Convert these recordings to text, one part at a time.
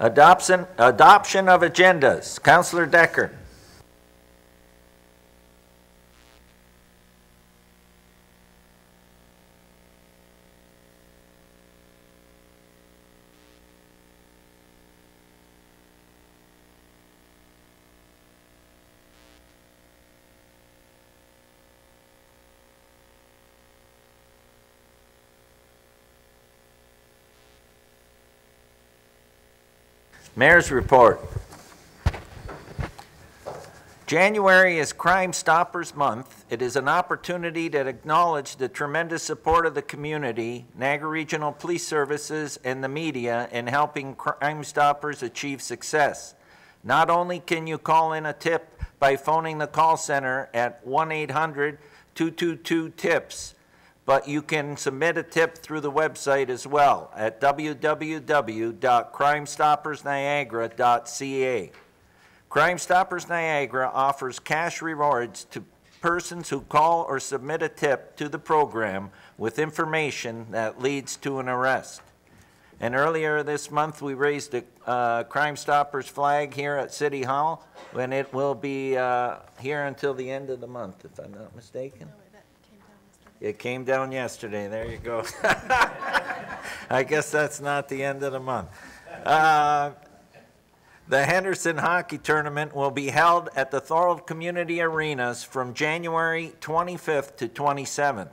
Adoption of agendas. Councillor Decker. Mayor's report. January is Crime Stoppers Month. It is an opportunity to acknowledge the tremendous support of the community, Niagara Regional Police Services, and the media in helping Crime Stoppers achieve success. Not only can you call in a tip by phoning the call center at 1-800-222-TIPS, but you can submit a tip through the website as well at www.crimestoppersniagara.ca. Crime Stoppers Niagara offers cash rewards to persons who call or submit a tip to the program with information that leads to an arrest. And earlier this month, we raised a Crime Stoppers flag here at City Hall, and it will be here until the end of the month, if I'm not mistaken. It came down yesterday. There you go. I guess that's not the end of the month. The Henderson Hockey Tournament will be held at the Thorold Community Arenas from January 25th to 27th.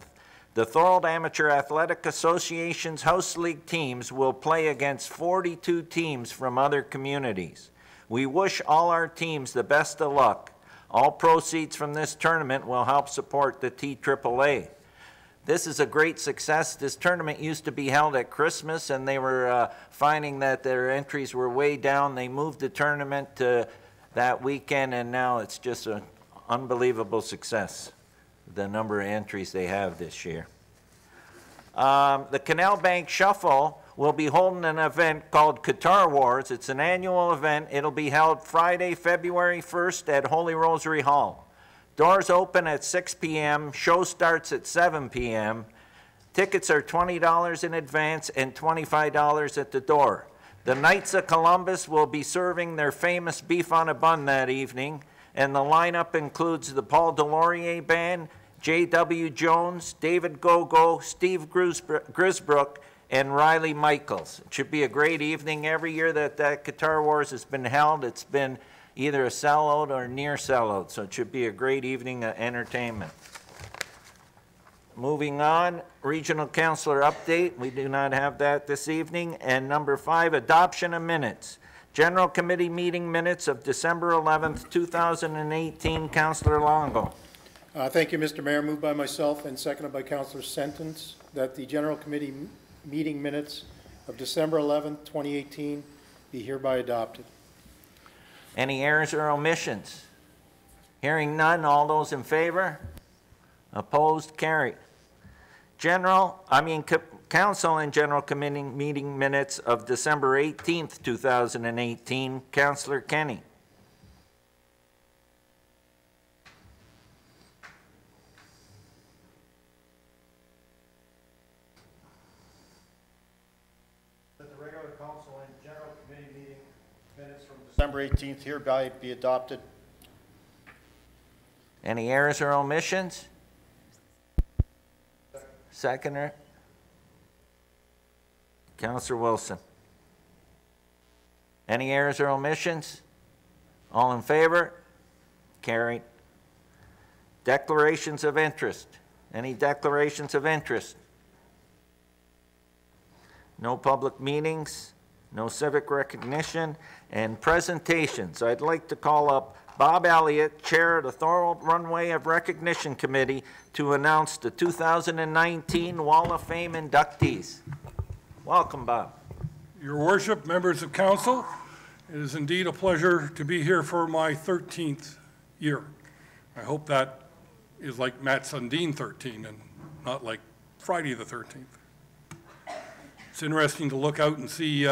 The Thorold Amateur Athletic Association's House League teams will play against 42 teams from other communities. We wish all our teams the best of luck. All proceeds from this tournament will help support the TAAA. This is a great success. This tournament used to be held at Christmas, and they were finding that their entries were way down. They moved the tournament to that weekend, and now it's just an unbelievable success, the number of entries they have this year. The Canal Bank Shuffle will be holding an event called Guitar Wars. It's an annual event. It'll be held Friday, February 1st at Holy Rosary Hall. Doors open at 6 p.m. Show starts at 7 p.m. Tickets are $20 in advance and $25 at the door. The Knights of Columbus will be serving their famous beef on a bun that evening, and the lineup includes the Paul Delorier Band, J.W. Jones, David Gogo, Steve Grisbrook, and Riley Michaels. It should be a great evening. Every year that Guitar Wars has been held, it's been either a sellout or near sellout, so it should be a great evening of entertainment. Moving on, Regional Councillor update. We do not have that this evening. And number 5, adoption of minutes. General Committee meeting minutes of December 11th, 2018. Councillor Longo. Thank you, Mr. Mayor. Moved by myself and seconded by Councillor Sentence that the General Committee meeting minutes of December 11th, 2018 be hereby adopted. Any errors or omissions? Hearing none, all those in favor? Opposed? Carried. Council and General Committee meeting minutes of December 18th, 2018. Councillor Kenny. That the regular Council and General Committee meeting minutes from December 18th hereby be adopted. Any errors or omissions? Seconder. Councillor Wilson. Any errors or omissions? All in favor? Carried. Declarations of interest. Any declarations of interest? No public meetings, no civic recognition, and presentations. I'd like to call up Bob Elliott, Chair of the Thorold Runway of Recognition Committee, to announce the 2019 Wall of Fame inductees. Welcome, Bob. Your Worship, members of Council, it is indeed a pleasure to be here for my 13th year. I hope that is like Matt Sundin 13 and not like Friday the 13th. It's interesting to look out and see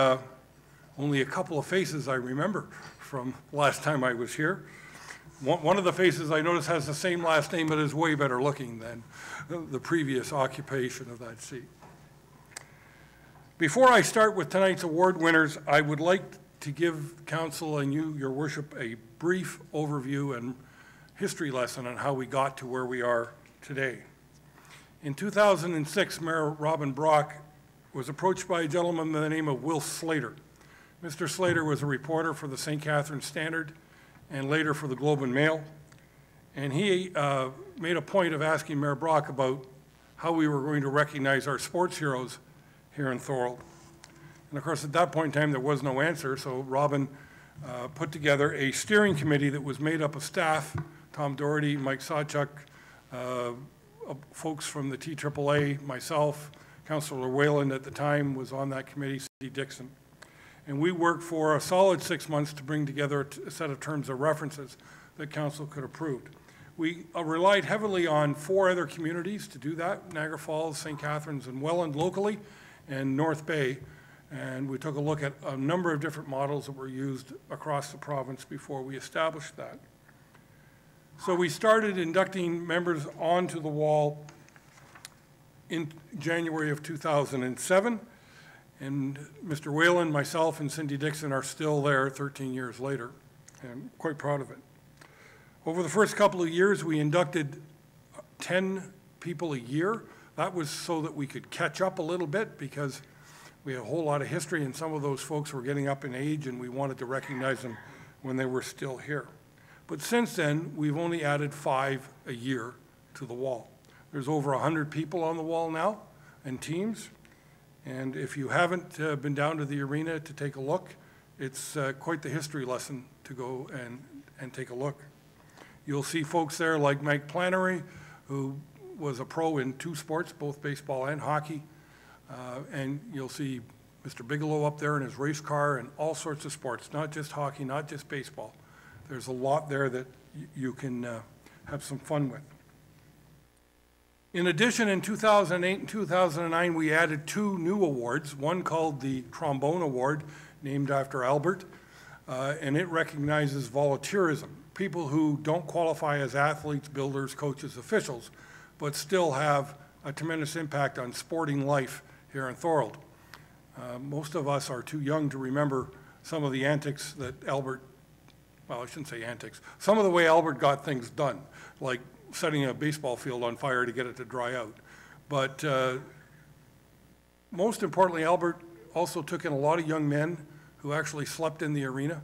only a couple of faces I remember from last time I was here. One of the faces I noticed has the same last name but is way better looking than the previous occupation of that seat. Before I start with tonight's award winners, I would like to give council and you, your worship, a brief overview and history lesson on how we got to where we are today. In 2006, Mayor Robin Brock was approached by a gentleman by the name of Will Slater. Mr. Slater was a reporter for the St. Catharines Standard and later for the Globe and Mail. And he made a point of asking Mayor Brock about how we were going to recognize our sports heroes here in Thorold. And of course, at that point in time, there was no answer, so Robin put together a steering committee that was made up of staff, Tom Doherty, Mike Sawchuk, folks from the TAAA, myself, Councillor Whalen at the time was on that committee, Cindy Dixon. And we worked for a solid 6 months to bring together a set of terms of references that council could approve. We relied heavily on 4 other communities to do that, Niagara Falls, St. Catharines, and Welland locally, and North Bay. And we took a look at a number of different models that were used across the province before we established that. So we started inducting members onto the wall in January of 2007. And Mr. Whalen, myself, and Cindy Dixon are still there 13 years later. And I'm quite proud of it. Over the first couple of years, we inducted 10 people a year. That was so that we could catch up a little bit because we had a whole lot of history and some of those folks were getting up in age and we wanted to recognize them when they were still here. But since then, we've only added 5 a year to the wall. There's over 100 people on the wall now and teams. And if you haven't been down to the arena to take a look, it's quite the history lesson to go and take a look. You'll see folks there like Mike Plannery, who was a pro in 2 sports, both baseball and hockey. And you'll see Mr. Bigelow up there in his race car and all sorts of sports, not just hockey, not just baseball. There's a lot there that you can have some fun with. In addition, in 2008 and 2009, we added 2 new awards, one called the Trombone Award, named after Albert, and it recognizes volunteerism, people who don't qualify as athletes, builders, coaches, officials, but still have a tremendous impact on sporting life here in Thorold. Most of us are too young to remember some of the antics that Albert, well, I shouldn't say antics, some of the way Albert got things done, like setting a baseball field on fire to get it to dry out. But most importantly, Albert also took in a lot of young men who actually slept in the arena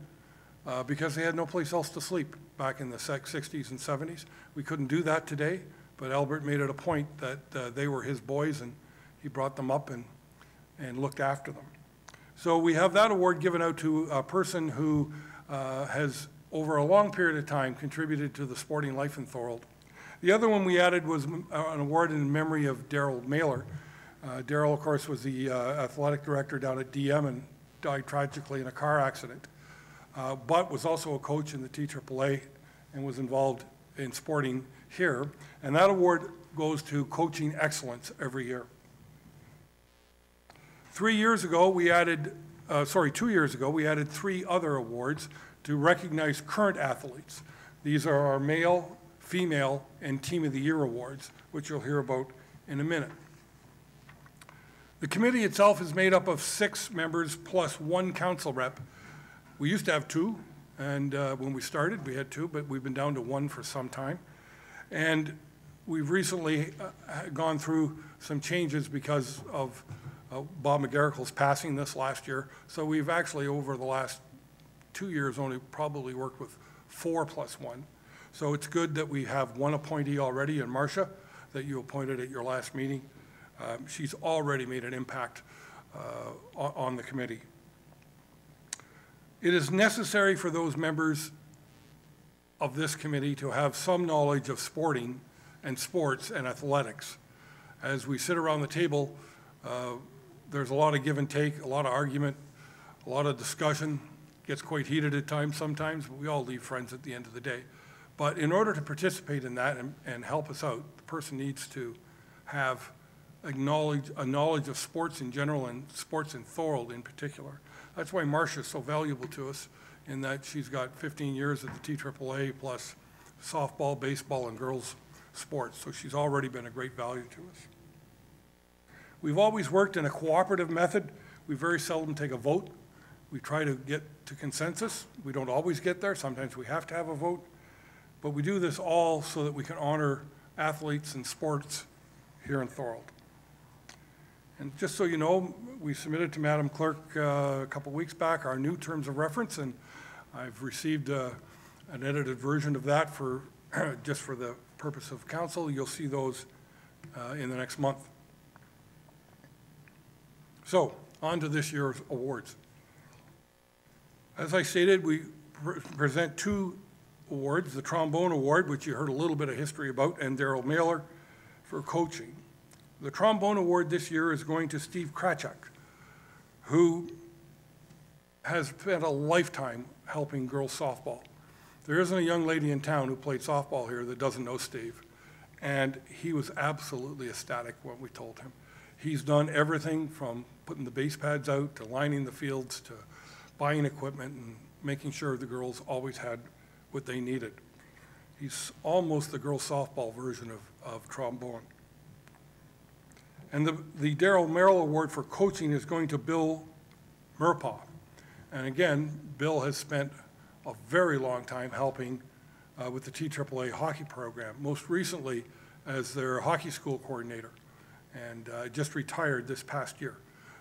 because they had no place else to sleep back in the 60s and 70s. We couldn't do that today, but Albert made it a point that they were his boys and he brought them up and looked after them. So we have that award given out to a person who has, over a long period of time, contributed to the sporting life in Thorold. The other one we added was an award in memory of Thorold Mailer. Daryl, of course, was the athletic director down at DM and died tragically in a car accident, but was also a coach in the TAAA and was involved in sporting here. And that award goes to coaching excellence every year. 2 years ago, we added 3 other awards to recognize current athletes. These are our male, female, and Team of the Year awards, which you'll hear about in a minute. The committee itself is made up of 6 members plus 1 council rep. We used to have 2, and when we started, we had 2, but we've been down to 1 for some time. And we've recently gone through some changes because of Bob McGarricle's passing this last year. So we've actually, over the last 2 years, only probably worked with 4 plus 1. So it's good that we have 1 appointee already in Marcia that you appointed at your last meeting. She's already made an impact on the committee. It is necessary for those members of this committee to have some knowledge of sporting and sports and athletics. As we sit around the table, there's a lot of give and take, a lot of argument, a lot of discussion. Gets quite heated at times sometimes, but we all leave friends at the end of the day. But in order to participate in that and help us out, the person needs to have a knowledge of sports in general and sports in Thorold in particular. That's why Marcia is so valuable to us in that she's got 15 years at the TAAA plus softball, baseball, and girls sports. So she's already been a great value to us. We've always worked in a cooperative method. We very seldom take a vote. We try to get to consensus. We don't always get there. Sometimes we have to have a vote. But we do this all so that we can honor athletes and sports here in Thorold. And just so you know, we submitted to Madam Clerk a couple weeks back our new terms of reference, and I've received an edited version of that for just for the purpose of council. You'll see those in the next month. So, on to this year's awards. As I stated, we present two awards, the Trombone Award, which you heard a little bit of history about, and Daryl Mailer for coaching. The Trombone Award this year is going to Steve Kratchak, who has spent a lifetime helping girls softball. There isn't a young lady in town who played softball here that doesn't know Steve, and he was absolutely ecstatic when we told him. He's done everything from putting the base pads out to lining the fields to buying equipment and making sure the girls always had what they needed. He's almost the girls softball version of trombone. And the Daryl Merrill Award for coaching is going to Bill Murpaugh. And again, Bill has spent a very long time helping with the TAAA hockey program, most recently as their hockey school coordinator, and just retired this past year.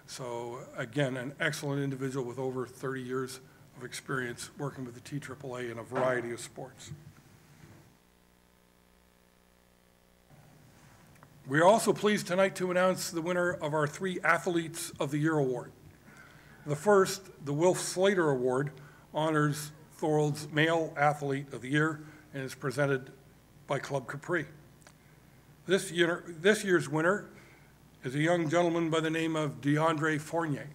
So again, an excellent individual with over 30 years of experience working with the TAAA in a variety of sports. We are also pleased tonight to announce the winner of our 3 Athletes of the Year award. The first, the Wilf Slater Award, honors Thorold's Male Athlete of the Year and is presented by Club Capri. This year's winner is a young gentleman by the name of DeAndre Fournier.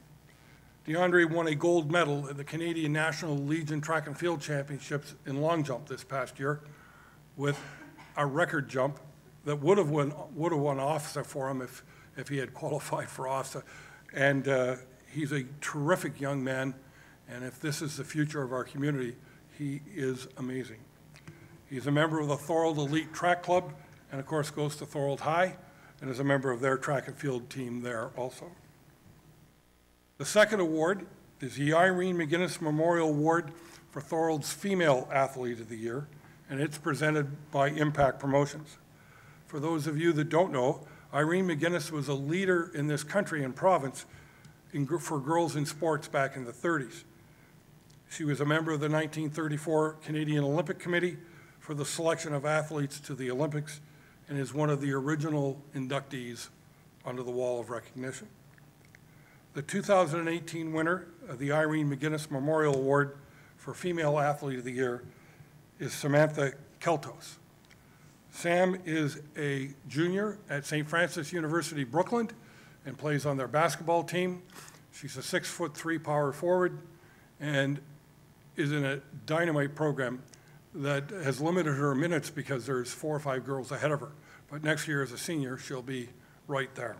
DeAndre won a gold medal at the Canadian National Legion Track and Field Championships in long jump this past year with a record jump that would have won OFSA for him if he had qualified for OFSA. And he's a terrific young man, and if this is the future of our community, he is amazing. He's a member of the Thorold Elite Track Club, and of course goes to Thorold High, and is a member of their track and field team there also. The second award is the Irene McGinnis Memorial Award for Thorold's Female Athlete of the Year, and it's presented by Impact Promotions. For those of you that don't know, Irene McGinnis was a leader in this country and province for girls in sports back in the 30s. She was a member of the 1934 Canadian Olympic Committee for the selection of athletes to the Olympics and is one of the original inductees under the Wall of Recognition. The 2018 winner of the Irene McGinnis Memorial Award for Female Athlete of the Year is Samantha Keltos. Sam is a junior at St. Francis University, Brooklyn, and plays on their basketball team. She's a 6'3" power forward and is in a dynamite program that has limited her minutes because there's 4 or 5 girls ahead of her. But next year as a senior, she'll be right there.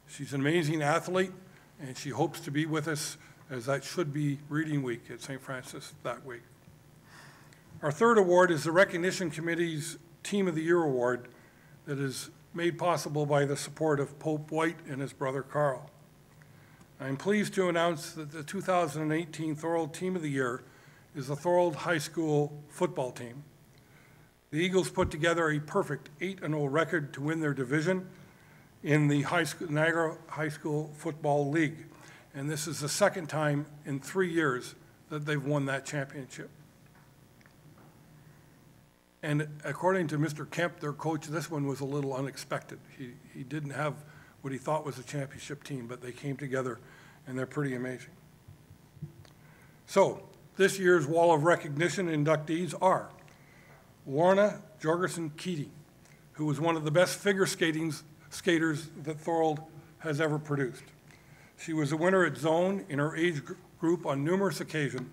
She's an amazing athlete, and she hopes to be with us as that should be reading week at St. Francis that week. Our third award is the Recognition Committee's Team of the Year Award that is made possible by the support of Pope White and his brother Carl. I'm pleased to announce that the 2018 Thorold Team of the Year is the Thorold High School football team. The Eagles put together a perfect 8-0 record to win their division in the Niagara High School Football League. And this is the second time in 3 years that they've won that championship. And according to Mr. Kemp, their coach, this one was a little unexpected. He didn't have what he thought was a championship team, but they came together, and they're pretty amazing. So, this year's Wall of Recognition inductees are Lorna Jorgensen-Keating, who was one of the best figure skaters that Thorold has ever produced. She was a winner at Zone in her age group on numerous occasions,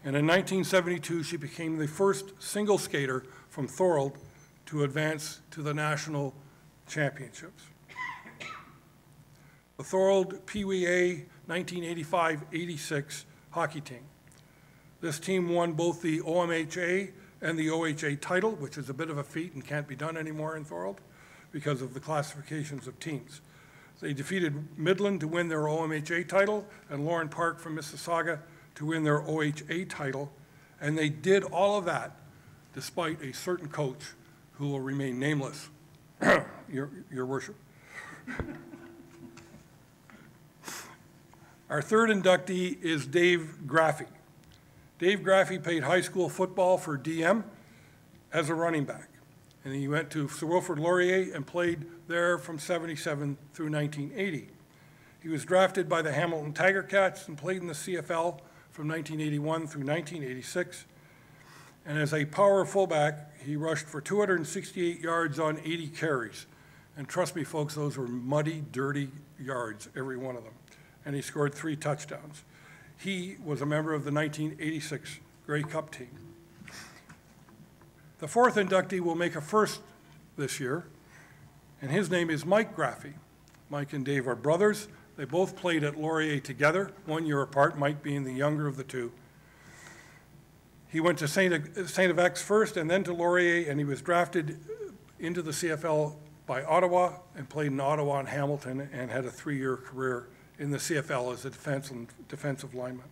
and in 1972, she became the first single skater from Thorold to advance to the national championships. The Thorold Pee Wee A 1985-86 hockey team. This team won both the OMHA and the OHA title, which is a bit of a feat and can't be done anymore in Thorold because of the classifications of teams. They defeated Midland to win their OMHA title and Lauren Park from Mississauga to win their OHA title, and they did all of that despite a certain coach who will remain nameless, Your Worship. Our third inductee is Dave Graffey. Dave Graffey played high school football for DM as a running back. And he went to Sir Wilfrid Laurier and played there from 77 through 1980. He was drafted by the Hamilton Tiger Cats and played in the CFL from 1981 through 1986. And as a power fullback, he rushed for 268 yards on 80 carries. And trust me, folks, those were muddy, dirty yards, every one of them. And he scored 3 touchdowns. He was a member of the 1986 Grey Cup team. The fourth inductee will make a first this year, and his name is Mike Graffey. Mike and Dave are brothers. They both played at Laurier together, 1 year apart, Mike being the younger of the two. He went to St. FX first and then to Laurier, and he was drafted into the CFL by Ottawa and played in Ottawa and Hamilton and had a 3-year career in the CFL as a defensive lineman.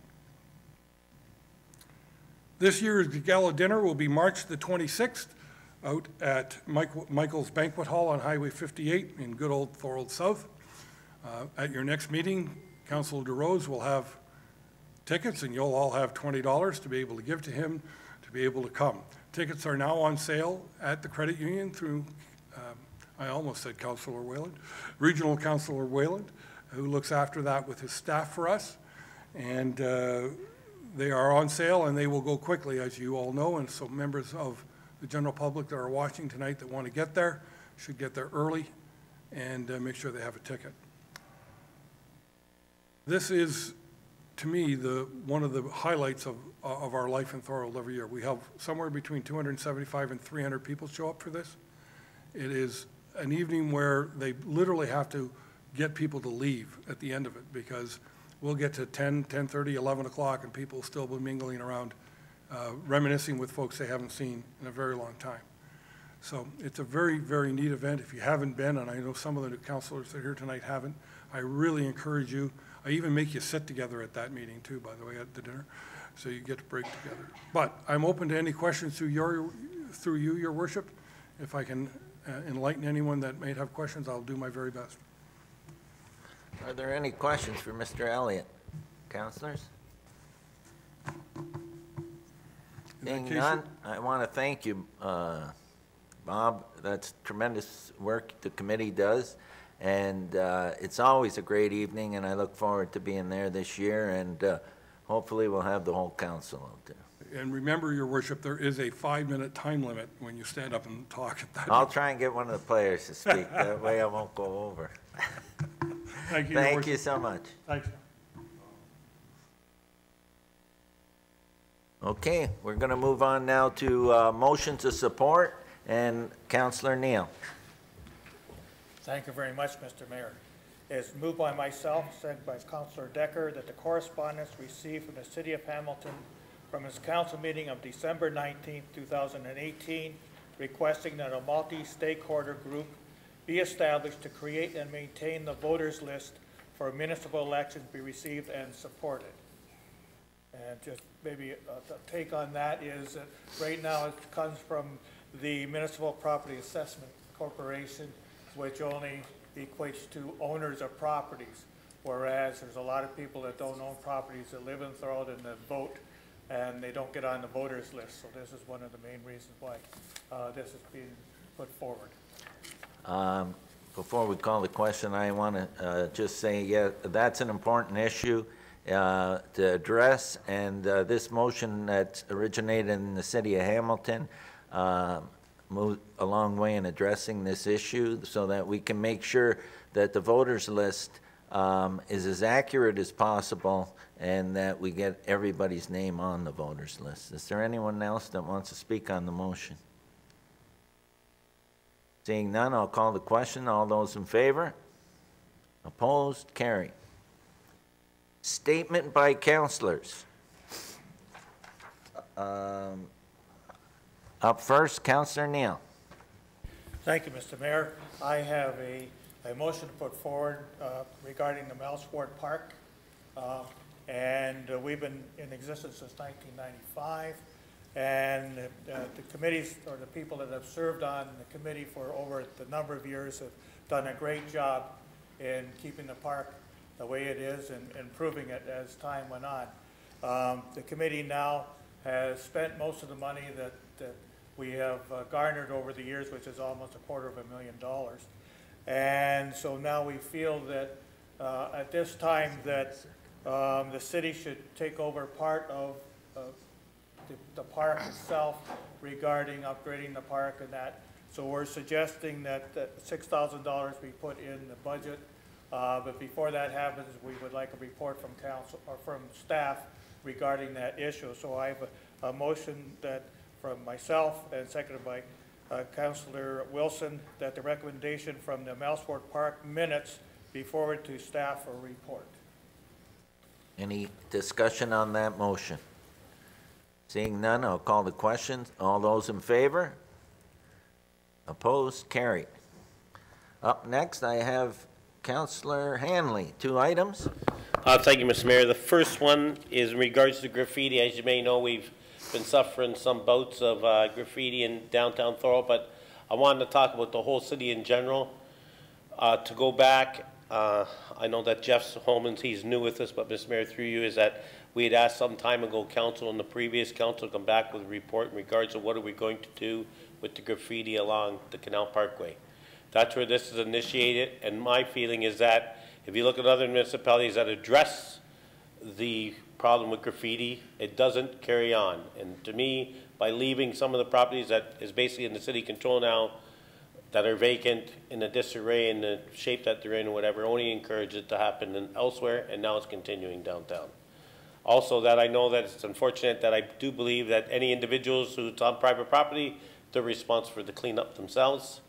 This year's gala dinner will be March the 26th out at Michael's Banquet Hall on Highway 58 in good old Thorold South. At your next meeting, Councillor DeRose will have tickets, and you'll all have $20 to be able to give to him to be able to come. Tickets are now on sale at the credit union through, I almost said Councillor Wayland, Regional Councillor Wayland, who looks after that with his staff for us. And they are on sale, and they will go quickly, as you all know, and so members of the general public that are watching tonight that want to get there should get there early and make sure they have a ticket. This is, to me, one of the highlights of our life in Thorold every year. We have somewhere between 275 and 300 people show up for this. It is an evening where they literally have to get people to leave at the end of it, because we'll get to 10, 10:30, 11 o'clock, and people will still be mingling around, reminiscing with folks they haven't seen in a very long time. So it's a very, very neat event. If you haven't been, and I know some of the councillors that are here tonight haven't, I really encourage you. I even make you sit together at that meeting too, by the way, at the dinner, so you get to break together. But I'm open to any questions through you, Your Worship. If I can enlighten anyone that may have questions, I'll do my very best. Are there any questions for Mr. Elliott? Councillors? Being none, I want to thank you, Bob. That's tremendous work the committee does. And it's always a great evening, and I look forward to being there this year, and hopefully we'll have the whole council out there. And remember, Your Worship, there is a 5-minute time limit when you stand up and talk at that. I'll try and get one of the players to speak. That way I won't go over. Thank you, Thank you so much. Thanks. Okay, we're going to move on now to motions of support, and Councillor Neal. Thank you very much, Mr. Mayor. It's moved by myself, seconded by Councillor Decker, that the correspondence received from the City of Hamilton from its council meeting of December 19, 2018, requesting that a multi-stakeholder group be established to create and maintain the voters list for municipal elections be received and supported. And just maybe a take on that is that right now it comes from the Municipal Property Assessment Corporation, which only equates to owners of properties, whereas there's a lot of people that don't own properties that live in Thorold and that vote, and they don't get on the voters list. So this is one of the main reasons why this is being put forward. Before we call the question, I want to just say, yeah, that's an important issue to address, and this motion that originated in the city of Hamilton moved a long way in addressing this issue so that we can make sure that the voters list is as accurate as possible and that we get everybody's name on the voters list. Is there anyone else that wants to speak on the motion? Seeing none, I'll call the question. All those in favor? Opposed? Carried. Statement by councillors. Up first, Councillor Neal. Thank you, Mr. Mayor. I have a motion to put forward regarding the Schmon Park. And we've been in existence since 1995. And the committees, or the people that have served on the committee for over the number of years, have done a great job in keeping the park the way it is and improving it as time went on. The committee now has spent most of the money that we have garnered over the years, which is almost $250,000. And so now we feel that at this time that the city should take over part of the park itself regarding upgrading the park and that. So we're suggesting that $6,000 be put in the budget. But before that happens, we would like a report from council or from staff regarding that issue. So I have a motion that from myself and seconded by Councillor Wilson that the recommendation from the Melsport Park minutes be forwarded to staff for report. Any discussion on that motion? Seeing none, I'll call the question. All those in favor? Opposed? Carried. Up next, I have Councillor Hanley. 2 items. Thank you, Mr. Mayor. The first one is in regards to graffiti. As you may know, we've been suffering some bouts of graffiti in downtown Thorold, but I wanted to talk about the whole city in general. To go back, I know that Jeff Holmans, he's new with us, but Mr. Mayor, through you, is that we had asked some time ago council and the previous council to come back with a report in regards to what are we going to do with the graffiti along the Canal Parkway. That's where this is initiated, and my feeling is that if you look at other municipalities that address the problem with graffiti, it doesn't carry on. And to me, by leaving some of the properties that is basically in the city control now, that are vacant, in the disarray, in the shape that they're in, or whatever, only encourage it to happen elsewhere, and now it's continuing downtown. Also, that I know that it's unfortunate that I do believe that any individuals who's on private property, they're responsible for the cleanup themselves.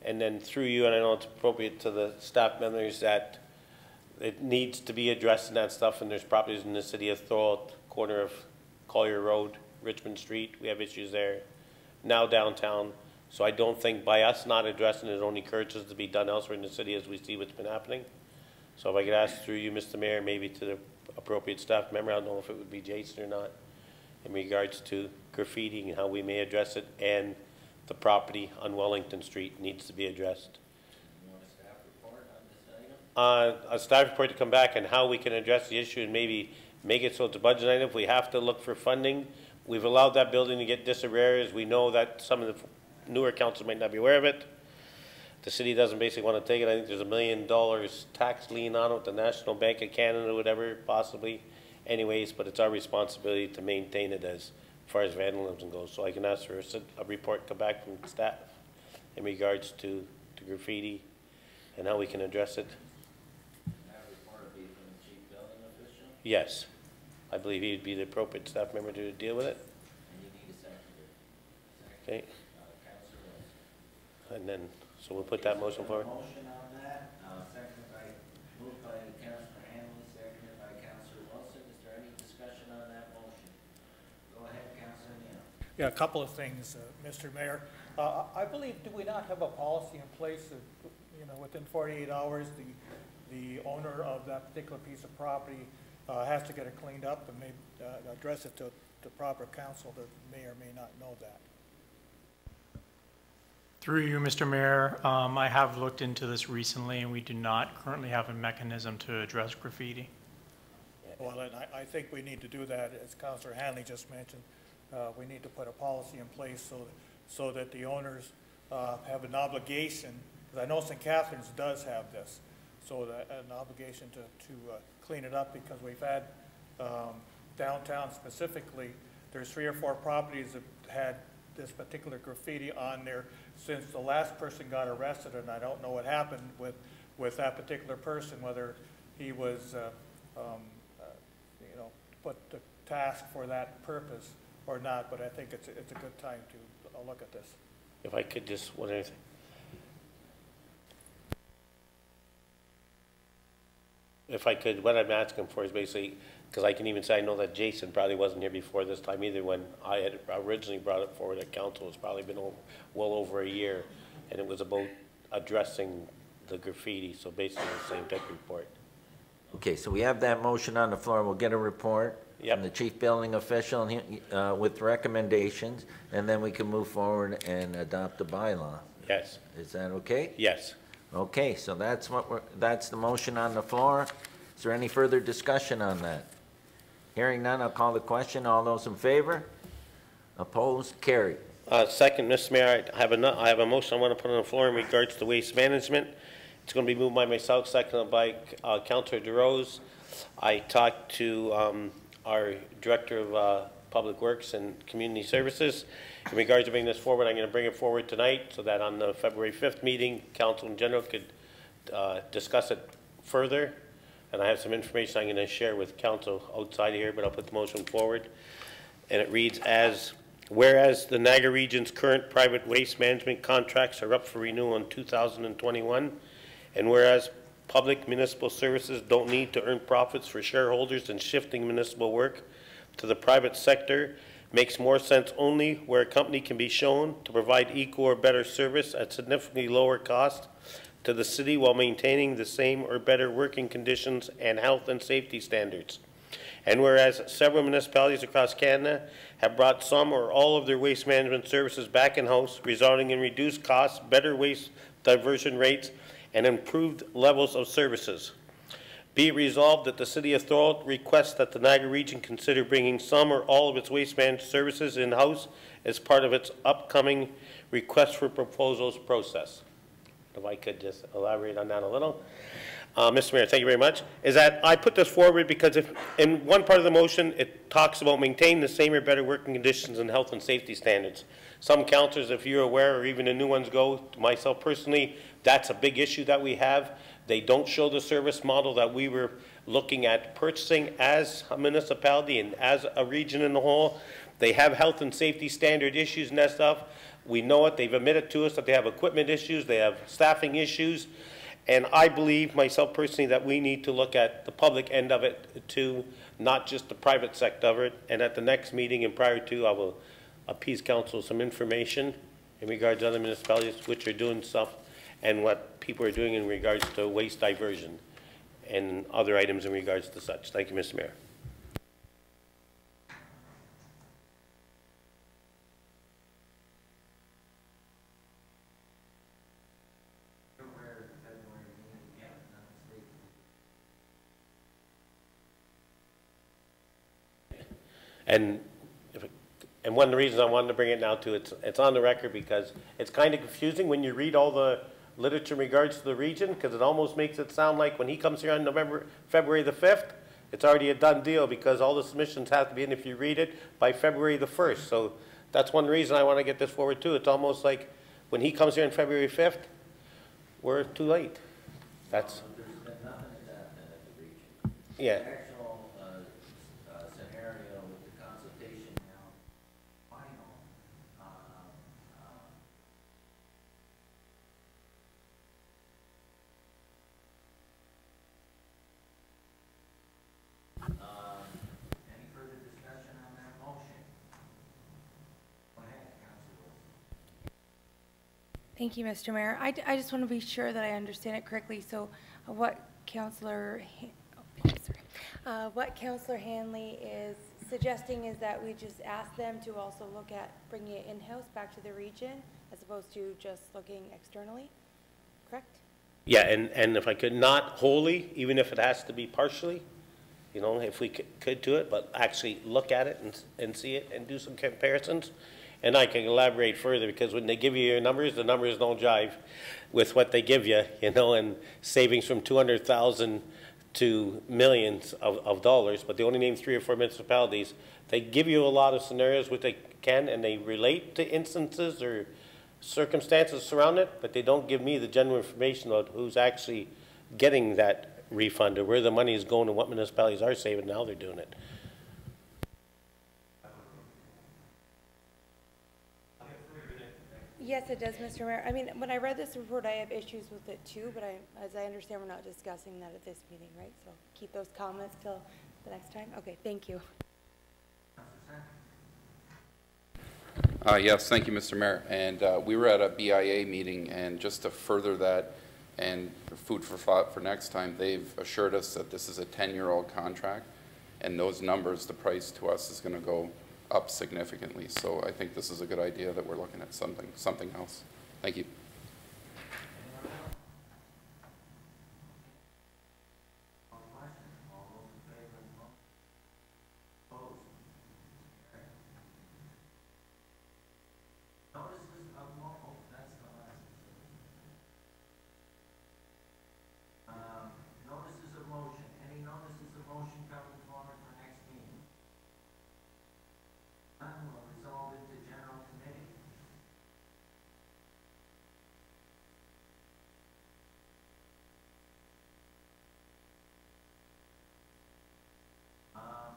And then through you, and I know it's appropriate to the staff members, that it needs to be addressed in that stuff, and there's properties in the city of Thorold, corner of Collier Road, Richmond Street, we have issues there. Now downtown. So I don't think by us not addressing it only encourages to be done elsewhere in the city as we see what's been happening. So if I could ask through you, Mr. Mayor, maybe to the appropriate staff member, I don't know if it would be Jason or not, in regards to graffiti and how we may address it, and the property on Wellington Street needs to be addressed. You want a staff report on this item? A staff report to come back and how we can address the issue and maybe make it so it's a budget item. If we have to look for funding, we've allowed that building to get disarray, as we know that some of the newer councils might not be aware of it. The city doesn't basically want to take it. I think there's $1 million tax lien on it with the National Bank of Canada, whatever, possibly. Anyways, but it's our responsibility to maintain it as far as vandalism goes. So I can ask for a report come back from staff in regards to graffiti and how we can address it. And that report will be from the chief building official? Yes. I believe he would be the appropriate staff member to deal with it. And you need a seconder. Okay. Councillor Wilson. And then, so we'll put that motion forward. Motion on that, moved by Councillor Hanley, seconded by Councillor Wilson. Is there any discussion on that motion? Go ahead, Councillor Neal. Yeah, a couple of things, Mr. Mayor. I believe, do we not have a policy in place that, you know, within 48 hours, the owner of that particular piece of property has to get it cleaned up and maybe address it to proper counsel that may or may not know that? Through you, Mr. Mayor, I have looked into this recently, and we do not currently have a mechanism to address graffiti. Well, and I think we need to do that, as Councillor Hanley just mentioned. We need to put a policy in place so that the owners have an obligation, because I know St. Catharines does have this, so that an obligation to clean it up, because we've had downtown specifically, there's 3 or 4 properties that had this particular graffiti on there since the last person got arrested, and I don't know what happened with that particular person, whether he was, you know, put to task for that purpose or not, but I think it's a good time to look at this. If I could just, one other thing. If I could, what I'm asking for is basically, because I can even say I know that Jason probably wasn't here before this time either when I had originally brought it forward at council. It's probably been well over a year, and it was about addressing the graffiti, so basically the same type report. Okay, so we have that motion on the floor. We'll get a report Yep. from the chief building official and with recommendations, and then we can move forward and adopt the bylaw. Yes. Is that okay? Yes. Okay, so that's that's the motion on the floor. Is there any further discussion on that? Hearing none, I'll call the question. All those in favor? Opposed? Carried. Second, Mr. Mayor, I have a motion I want to put on the floor in regards to waste management. It's going to be moved by myself, seconded by Councillor DeRose. I talked to our Director of Public Works and Community Services in regards to bringing this forward. I'm going to bring it forward tonight so that on the February 5th meeting, Council in general could discuss it further. And I have some information I'm going to share with Council outside of here, but I'll put the motion forward. And it reads as, whereas the Niagara Region's current private waste management contracts are up for renewal in 2021, and whereas public municipal services don't need to earn profits for shareholders, and shifting municipal work to the private sector makes more sense only where a company can be shown to provide equal or better service at significantly lower cost to the city while maintaining the same or better working conditions and health and safety standards. And whereas several municipalities across Canada have brought some or all of their waste management services back in-house, resulting in reduced costs, better waste diversion rates, and improved levels of services. Be it resolved that the City of Thorold requests that the Niagara Region consider bringing some or all of its waste management services in-house as part of its upcoming request for proposals process. If I could just elaborate on that a little. Mr. Mayor, thank you very much. Is that I put this forward because if in one part of the motion it talks about maintaining the same or better working conditions and health and safety standards. Some councillors, if you're aware, or even the new ones go, myself personally, that's a big issue that we have. They don't show the service model that we were looking at purchasing as a municipality and as a region in the whole. They have health and safety standard issues and that stuff. We know it. They've admitted to us that they have equipment issues. They have staffing issues. And I believe, myself personally, that we need to look at the public end of it too, not just the private sector of it. And at the next meeting and prior to, I will appease council some information in regards to other municipalities which are doing stuff and what people are doing in regards to waste diversion and other items in regards to such. Thank you, Mr. Mayor. And one of the reasons I wanted to bring it now too, it's on the record because it's kind of confusing when you read all the literature in regards to the region, because it almost makes it sound like when he comes here on February the 5th, it's already a done deal because all the submissions have to be in, if you read it, by February the 1st. So that's one reason I want to get this forward too. It's almost like when he comes here on February 5th, we're too late. That's. There's been nothing at the region. Yeah. The actual scenario with the consultation now, final. Any further discussion on that motion? Go ahead, Councilor. Thank you, Mr. Mayor. I just want to be sure that I understand it correctly. So what Councillor Hanley is suggesting is that we just ask them to also look at bringing it in-house back to the region as opposed to just looking externally, correct? Yeah, and if I could, not wholly, even if it has to be partially, you know, if we could do it, but actually look at it and see it and do some comparisons. And I can elaborate further because when they give you your numbers, the numbers don't jive with what they give you, you know, and savings from 200,000 to millions of dollars, but they only name 3 or 4 municipalities. They give you a lot of scenarios which they can, and they relate to instances or circumstances surrounding it, but they don't give me the general information about who's actually getting that refund or where the money is going and what municipalities are saving and how they're doing it. Yes, it does, Mr. Mayor. I mean, when I read this report, I have issues with it too, but as I understand, we're not discussing that at this meeting, right? So keep those comments till the next time. Okay, thank you. Yes, thank you, Mr. Mayor. And we were at a BIA meeting, and just to further that And food for thought for next time, they've assured us that this is a 10-year-old contract, and those numbers, the price to us is going to go up significantly. So I think this is a good idea that we're looking at something else. Thank you. Notices of motion. Any notices of motion coming forward for next meeting? None will resolve into general committee. I'll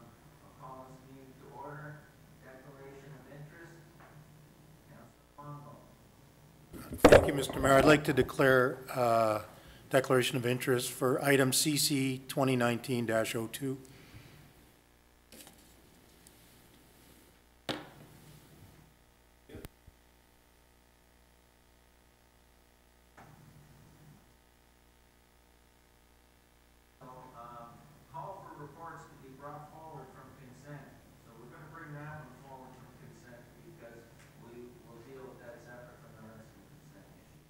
call this meeting to order. Declaration of interest. Councilor Longo. Thank you, Mr. Mayor. I'd like to declare declaration of interest for item CC 2019-02. Call for reports to be brought forward from consent. So we're going to bring that one forward from consent because we will deal with that separate from the rest of the consent issue.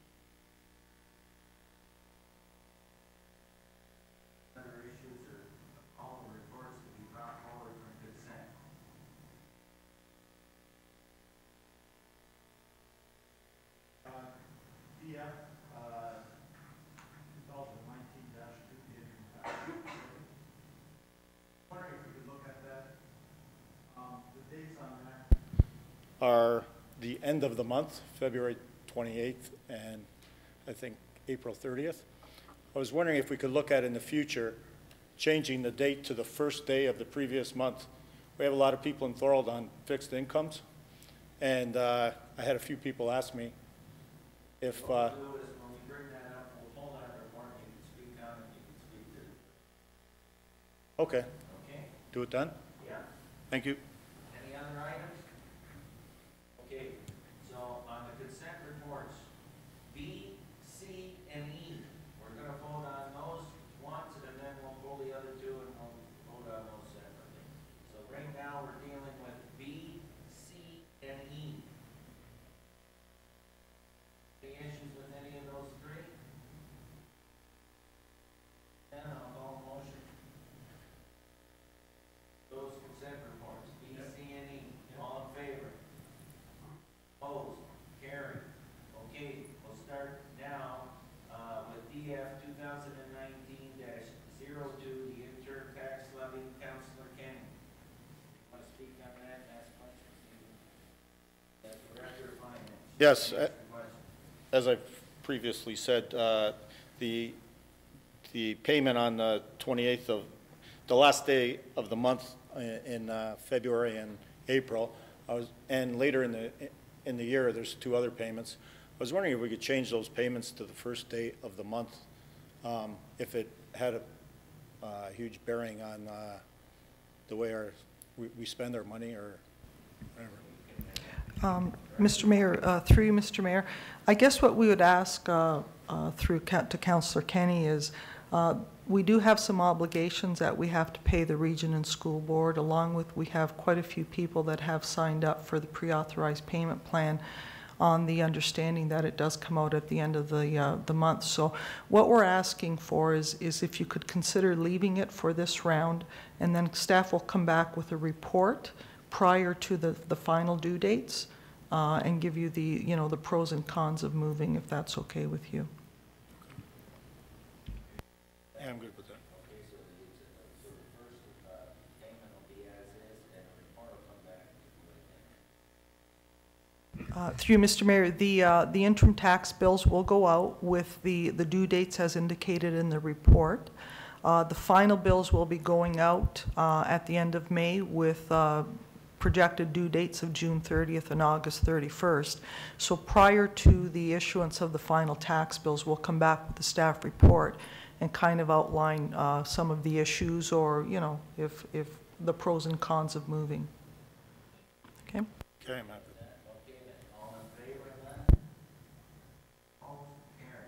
Other issues are all the reports to be brought forward from consent. DF 2019-2, the interim tax. Wondering if we could look at that. The dates on that are the end of the month, February 28th, and I think April 30th. I was wondering if we could look at in the future changing the date to the first day of the previous month. We have a lot of people in Thorold on fixed incomes, and I had a few people ask me if What we'll do is when we bring that up, we'll hold that report, you can speak on it, you can speak to it. okay, Okay? do it then. Yeah. Thank you. Any other items? Okay, so on the consent reports, B, C, and E, we're gonna vote on those once, and then we'll pull the other two and we'll vote on those separately. So right now, we're dealing with B, C, and E. Any issues with any of those three? Then I'll call a motion. Those consent reports, B, C, and E, all in favor? Opposed? Carried. Okay, we'll start now, with DF 2019-02, the interim tax levy. Councilor Kenny. Want to speak on that and ask questions? That's Director of Finance. Yes, Ask the question. as I previously said, the payment on the 28th of, the last day of the month in February and April, and later in the year, there's two other payments. I was wondering if we could change those payments to the first day of the month, if it had a huge bearing on the way we spend our money or whatever. Mr. Mayor, through you, Mr. Mayor, I guess what we would ask to Councillor Kenny is we do have some obligations that we have to pay the region and school board, along with we have quite a few people that have signed up for the pre-authorized payment plan on the understanding that it does come out at the end of the month. So what we're asking for is if you could consider leaving it for this round, and then staff will come back with a report prior to the final due dates and give you the pros and cons of moving, if that's okay with you. Yeah, I'm good with that. Okay, so the first payment will be as is, and the report will come back. Through you, Mr. Mayor, the interim tax bills will go out with the due dates as indicated in the report. The final bills will be going out at the end of May with projected due dates of June 30th and August 31st. So prior to the issuance of the final tax bills, we'll come back with the staff report and kind of outline some of the issues, or, you know, if the pros and cons of moving. Okay? Okay, I'm happy. Okay, then, all in favor of that? All carried.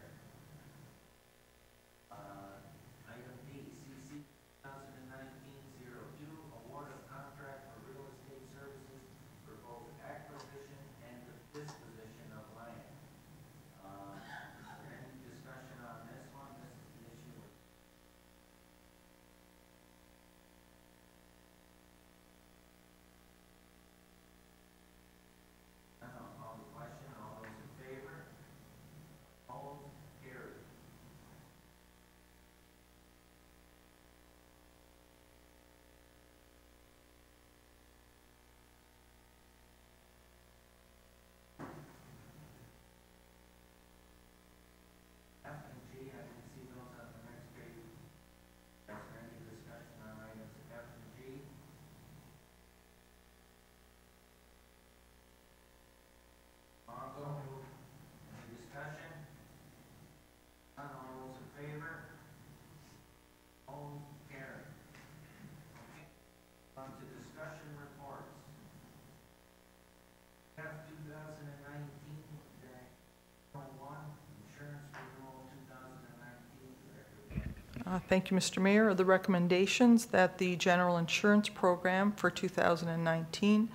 Thank you, Mr. Mayor. The recommendations that the general insurance program for 2019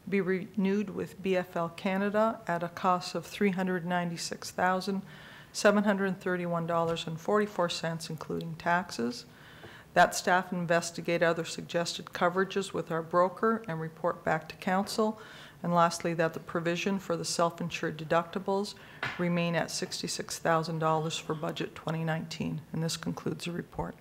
be renewed with BFL Canada at a cost of $396,731.44, including taxes. That staff investigate other suggested coverages with our broker and report back to council. And lastly, that the provision for the self-insured deductibles remain at $66,000 for budget 2019. And this concludes the report.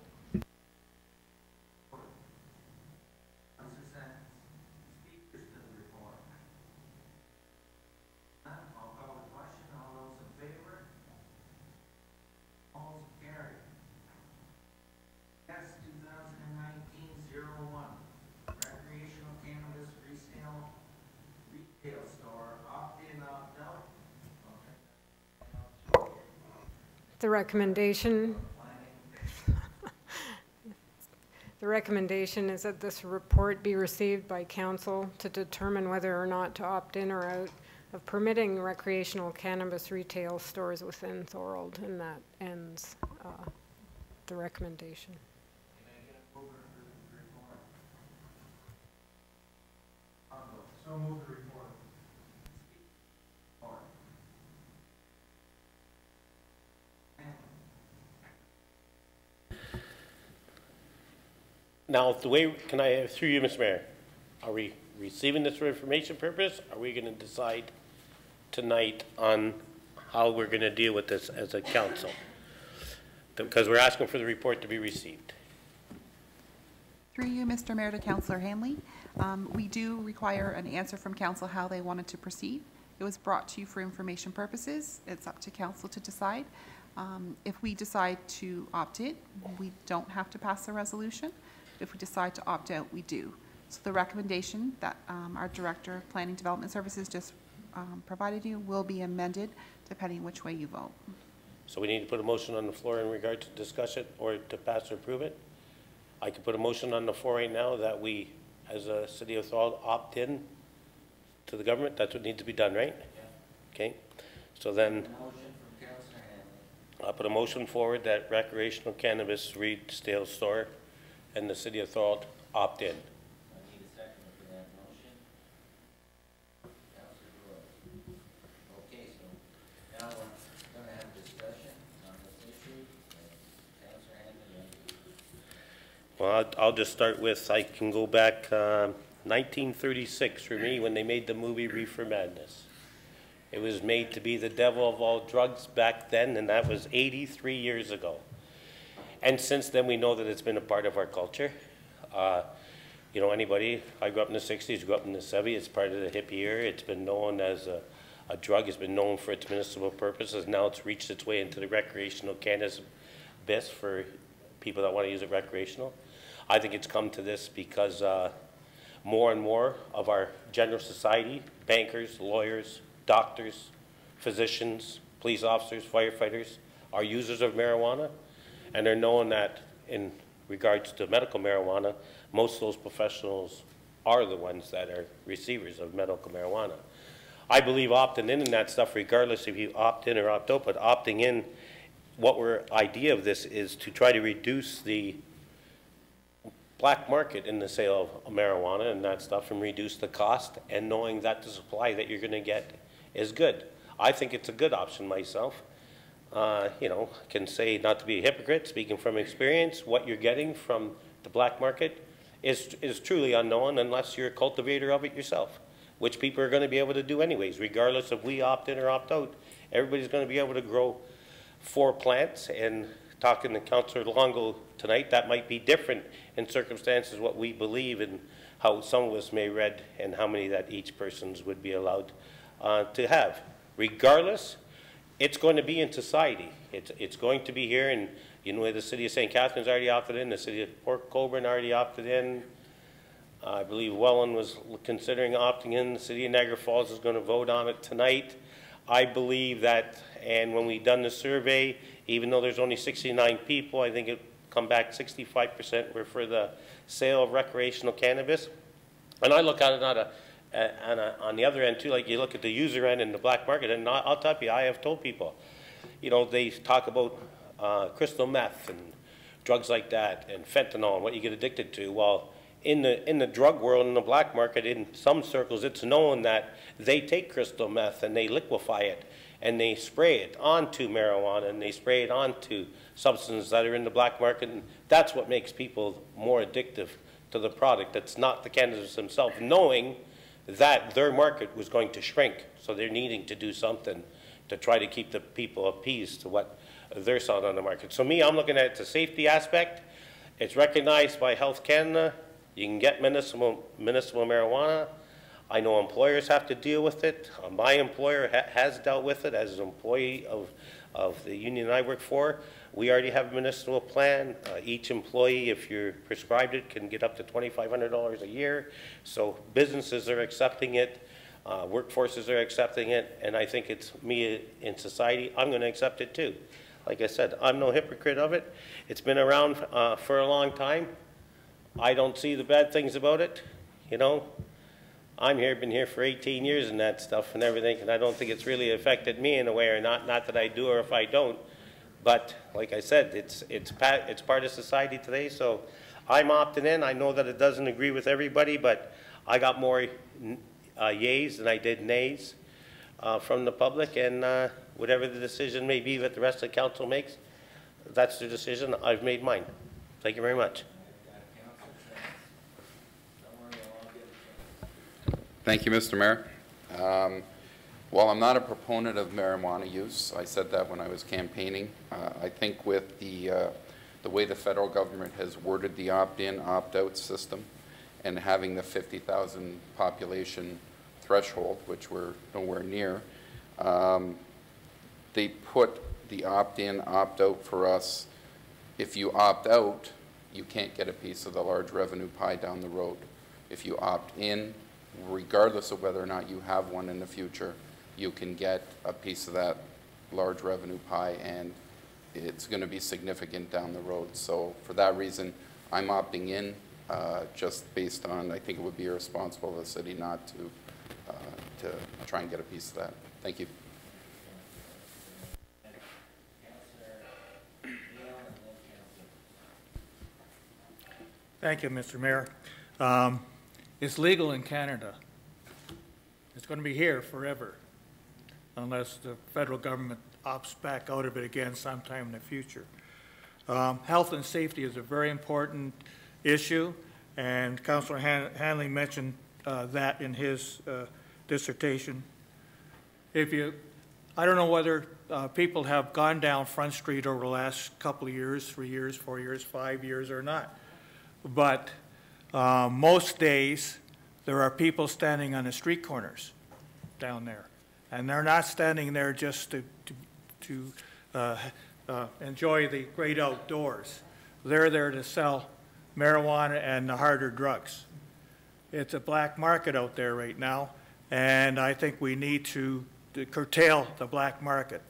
The recommendation is that this report be received by council to determine whether or not to opt in or out of permitting recreational cannabis retail stores within Thorold, and that ends the recommendation. So move the report. Now, the way, can I, through you, Mr. Mayor, are we receiving this for information purpose? Are we going to decide tonight on how we're going to deal with this as a council? Because we're asking for the report to be received. Through you, Mr. Mayor, to Councillor Hanley. We do require an answer from council how they wanted to proceed. It was brought to you for information purposes. It's up to council to decide. If we decide to opt in, we don't have to pass a resolution. If we decide to opt out, we do. So the recommendation that our Director of Planning Development Services just provided you will be amended depending which way you vote. So we need to put a motion on the floor in regard to discuss it or to pass or approve it. I could put a motion on the floor right now that we, as a City of Thorold, opt in to the government. That's what needs to be done, right? Yeah. Okay. So then I'll put a motion forward that recreational cannabis retail store and the City of Thorold opt in. I need a second for that motion. Councillor Thorold. Okay, so now we're going to have a discussion on this issue. Councillor Hanley. Well, I'll just start with, I can go back 1936 for me when they made the movie Reefer Madness. It was made to be the devil of all drugs back then, and that was 83 years ago. And since then, we know that it's been a part of our culture. You know, anybody, I grew up in the 60s, grew up in the 70s, it's part of the hippie era. It's been known as a drug. It's been known for its medicinal purposes. Now it's reached its way into the recreational cannabis for people that want to use it recreational. I think it's come to this because more and more of our general society, bankers, lawyers, doctors, physicians, police officers, firefighters, are users of marijuana. And they're known that in regards to medical marijuana, most of those professionals are the ones that are receivers of medical marijuana. I believe opting in and that stuff, regardless if you opt in or opt out, but opting in, what our idea of this is to try to reduce the black market in the sale of marijuana and that stuff and reduce the cost, and knowing that the supply that you're going to get is good. I think it's a good option myself. You know, can say, not to be a hypocrite, speaking from experience, what you're getting from the black market is truly unknown unless you're a cultivator of it yourself, which people are going to be able to do anyways, regardless if we opt in or opt out. Everybody's going to be able to grow 4 plants, and talking to Councillor Longo tonight, that might be different in circumstances what we believe and how some of us may read and how many that each person's would be allowed to have. Regardless, it's going to be in society. It's going to be here, and you know, the City of St. Catharines already opted in, the City of Port Colborne already opted in. I believe Welland was considering opting in. The City of Niagara Falls is going to vote on it tonight. I believe that, and when we done the survey, even though there's only 69 people, I think it come back 65% were for the sale of recreational cannabis. And I look at it on the other end too, like you look at the user end in the black market, and I'll tell you, I have told people, you know, they talk about crystal meth and drugs like that, and fentanyl, and what you get addicted to. Well, in the drug world, in the black market, in some circles, it's known that they take crystal meth and they liquefy it and they spray it onto marijuana and they spray it onto substances that are in the black market, and that's what makes people more addictive to the product. It's not the cannabis themselves, knowing that their market was going to shrink, so they're needing to do something to try to keep the people appeased to what they're selling on the market. So me, I'm looking at the safety aspect. It's recognized by Health Canada. You can get municipal marijuana. I know employers have to deal with it. My employer has dealt with it as an employee of the union I work for. We already have a municipal plan. Each employee, if you're prescribed it, can get up to $2,500 a year. So businesses are accepting it. Workforces are accepting it. And I think it's me in society, I'm going to accept it too. Like I said, I'm no hypocrite of it. It's been around for a long time. I don't see the bad things about it, you know. I'm here, been here for 18 years and that stuff and everything, and I don't think it's really affected me in a way or not. Not that I do or if I don't, but like I said, it's part of society today. So I'm opting in. I know that it doesn't agree with everybody, but I got more yays than I did nays from the public, and whatever the decision may be that the rest of the council makes, that's their decision. I've made mine. Thank you very much. Thank you, Mr. Mayor. While I'm not a proponent of marijuana use, I said that when I was campaigning, I think with the way the federal government has worded the opt-in, opt-out system and having the 50,000 population threshold, which we're nowhere near, they put the opt-in, opt-out for us. If you opt out, you can't get a piece of the large revenue pie down the road. If you opt in, regardless of whether or not you have one in the future, you can get a piece of that large revenue pie, and it's going to be significant down the road. So for that reason, I'm opting in, just based on, I think it would be irresponsible of the city not to try and get a piece of that. Thank you. Thank you, Mr. Mayor. It's legal in Canada. It's going to be here forever unless the federal government opts back out of it again sometime in the future. Health and safety is a very important issue, and Councillor Hanley mentioned that in his dissertation. I don't know whether people have gone down Front Street over the last couple of years, 3 years, 4 years, 5 years or not, but most days there are people standing on the street corners down there, and they're not standing there just to enjoy the great outdoors. They're there to sell marijuana and the harder drugs. It's a black market out there right now, and I think we need to curtail the black market.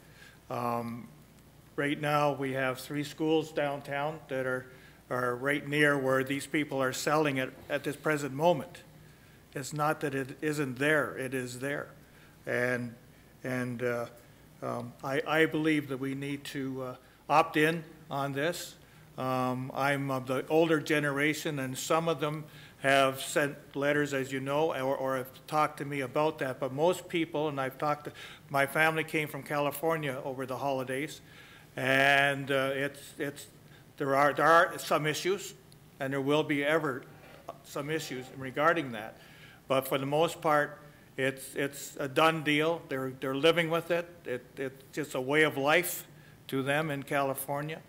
Right now we have 3 schools downtown that are right near where these people are selling it at this present moment. It's not that it isn't there, it is there. And I believe that we need to opt in on this. I'm of the older generation, and some of them have sent letters, as you know, or have talked to me about that. But most people, and I've talked to, my family came from California over the holidays, and there are some issues, and there will be ever some issues regarding that. But for the most part, it's a done deal. They're living with it. It's just a way of life to them in California.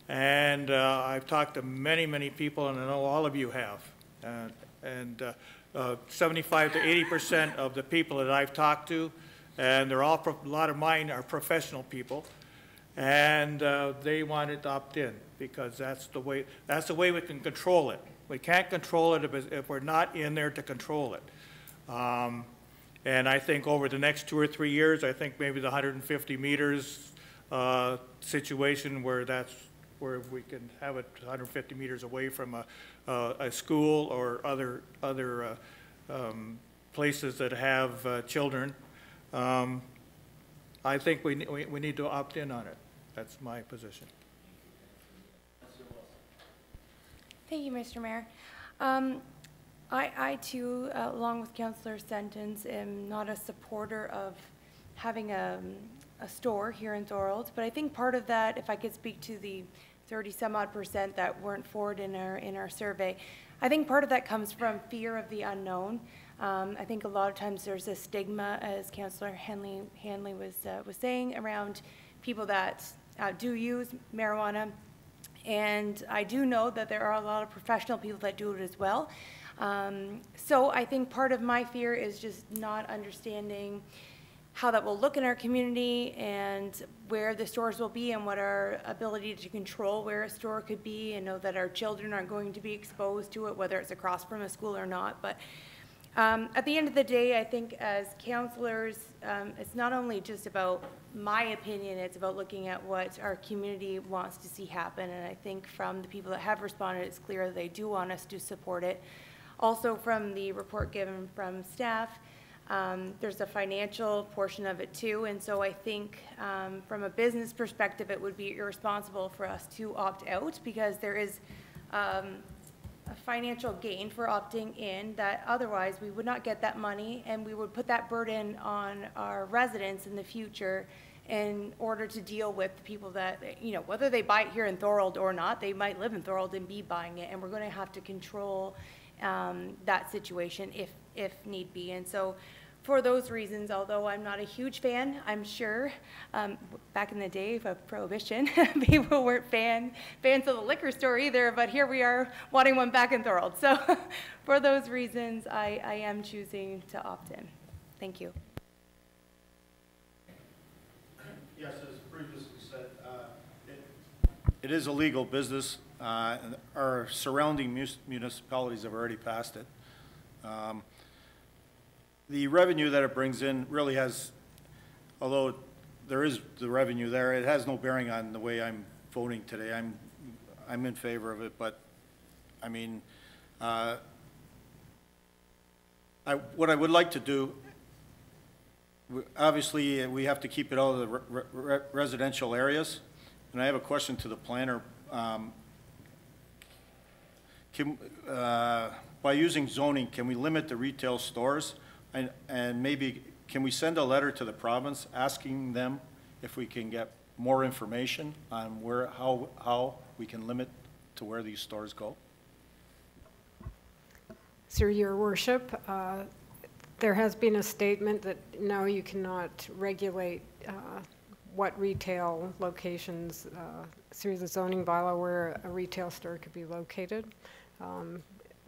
And I've talked to many, many people, and I know all of you have. 75 to 80% of the people that I've talked to, and they're all, a lot of mine are professional people, and they want it to opt in because that's the way we can control it. We can't control it if we're not in there to control it. And I think over the next 2 or 3 years, I think maybe the 150 meters situation where we can have it 150 meters away from a school or other places that have children. I think we need to opt in on it. That's my position. Thank you, Mr. Mayor. I too, along with Councillor Sentence, am not a supporter of having a store here in Thorold, but I think part of that, if I could speak to the 30-some-odd% that weren't for it in our survey, I think part of that comes from fear of the unknown. I think a lot of times there's a stigma, as Councillor Hanley was saying, around people that do use marijuana. And I do know that there are a lot of professional people that do it as well. So I think part of my fear is just not understanding how that will look in our community and where the stores will be and what our ability to control where a store could be, and know that our children aren't going to be exposed to it, whether it's across from a school or not. But at the end of the day, I think as counselors, it's not only just about my opinion, it's about looking at what our community wants to see happen. And I think from the people that have responded, it's clear that they do want us to support it. Also from the report given from staff, there's a financial portion of it too. And so I think from a business perspective, it would be irresponsible for us to opt out, because there is a financial gain for opting in that otherwise we would not get that money, and we would put that burden on our residents in the future in order to deal with the people that, you know, whether they buy it here in Thorold or not, they might live in Thorold and be buying it, and we're going to have to control that situation if need be. And so for those reasons, although I'm not a huge fan, I'm sure back in the day of Prohibition, people weren't fans of the liquor store either, but here we are wanting one back in Thorold. So for those reasons, I am choosing to opt in. Thank you. Yes, as previously said, it is a legal business. And our surrounding municipalities have already passed it. The revenue that it brings in really has, although there is the revenue there, it has no bearing on the way I'm voting today. I'm in favor of it, but I mean, what I would like to do, obviously we have to keep it out of the residential areas, and I have a question to the planner. By using zoning, can we limit the retail stores? And maybe, can we send a letter to the province asking them if we can get more information on how we can limit to where these stores go? Sir, Your Worship, there has been a statement that no, you cannot regulate what retail locations through the zoning bylaw where a retail store could be located.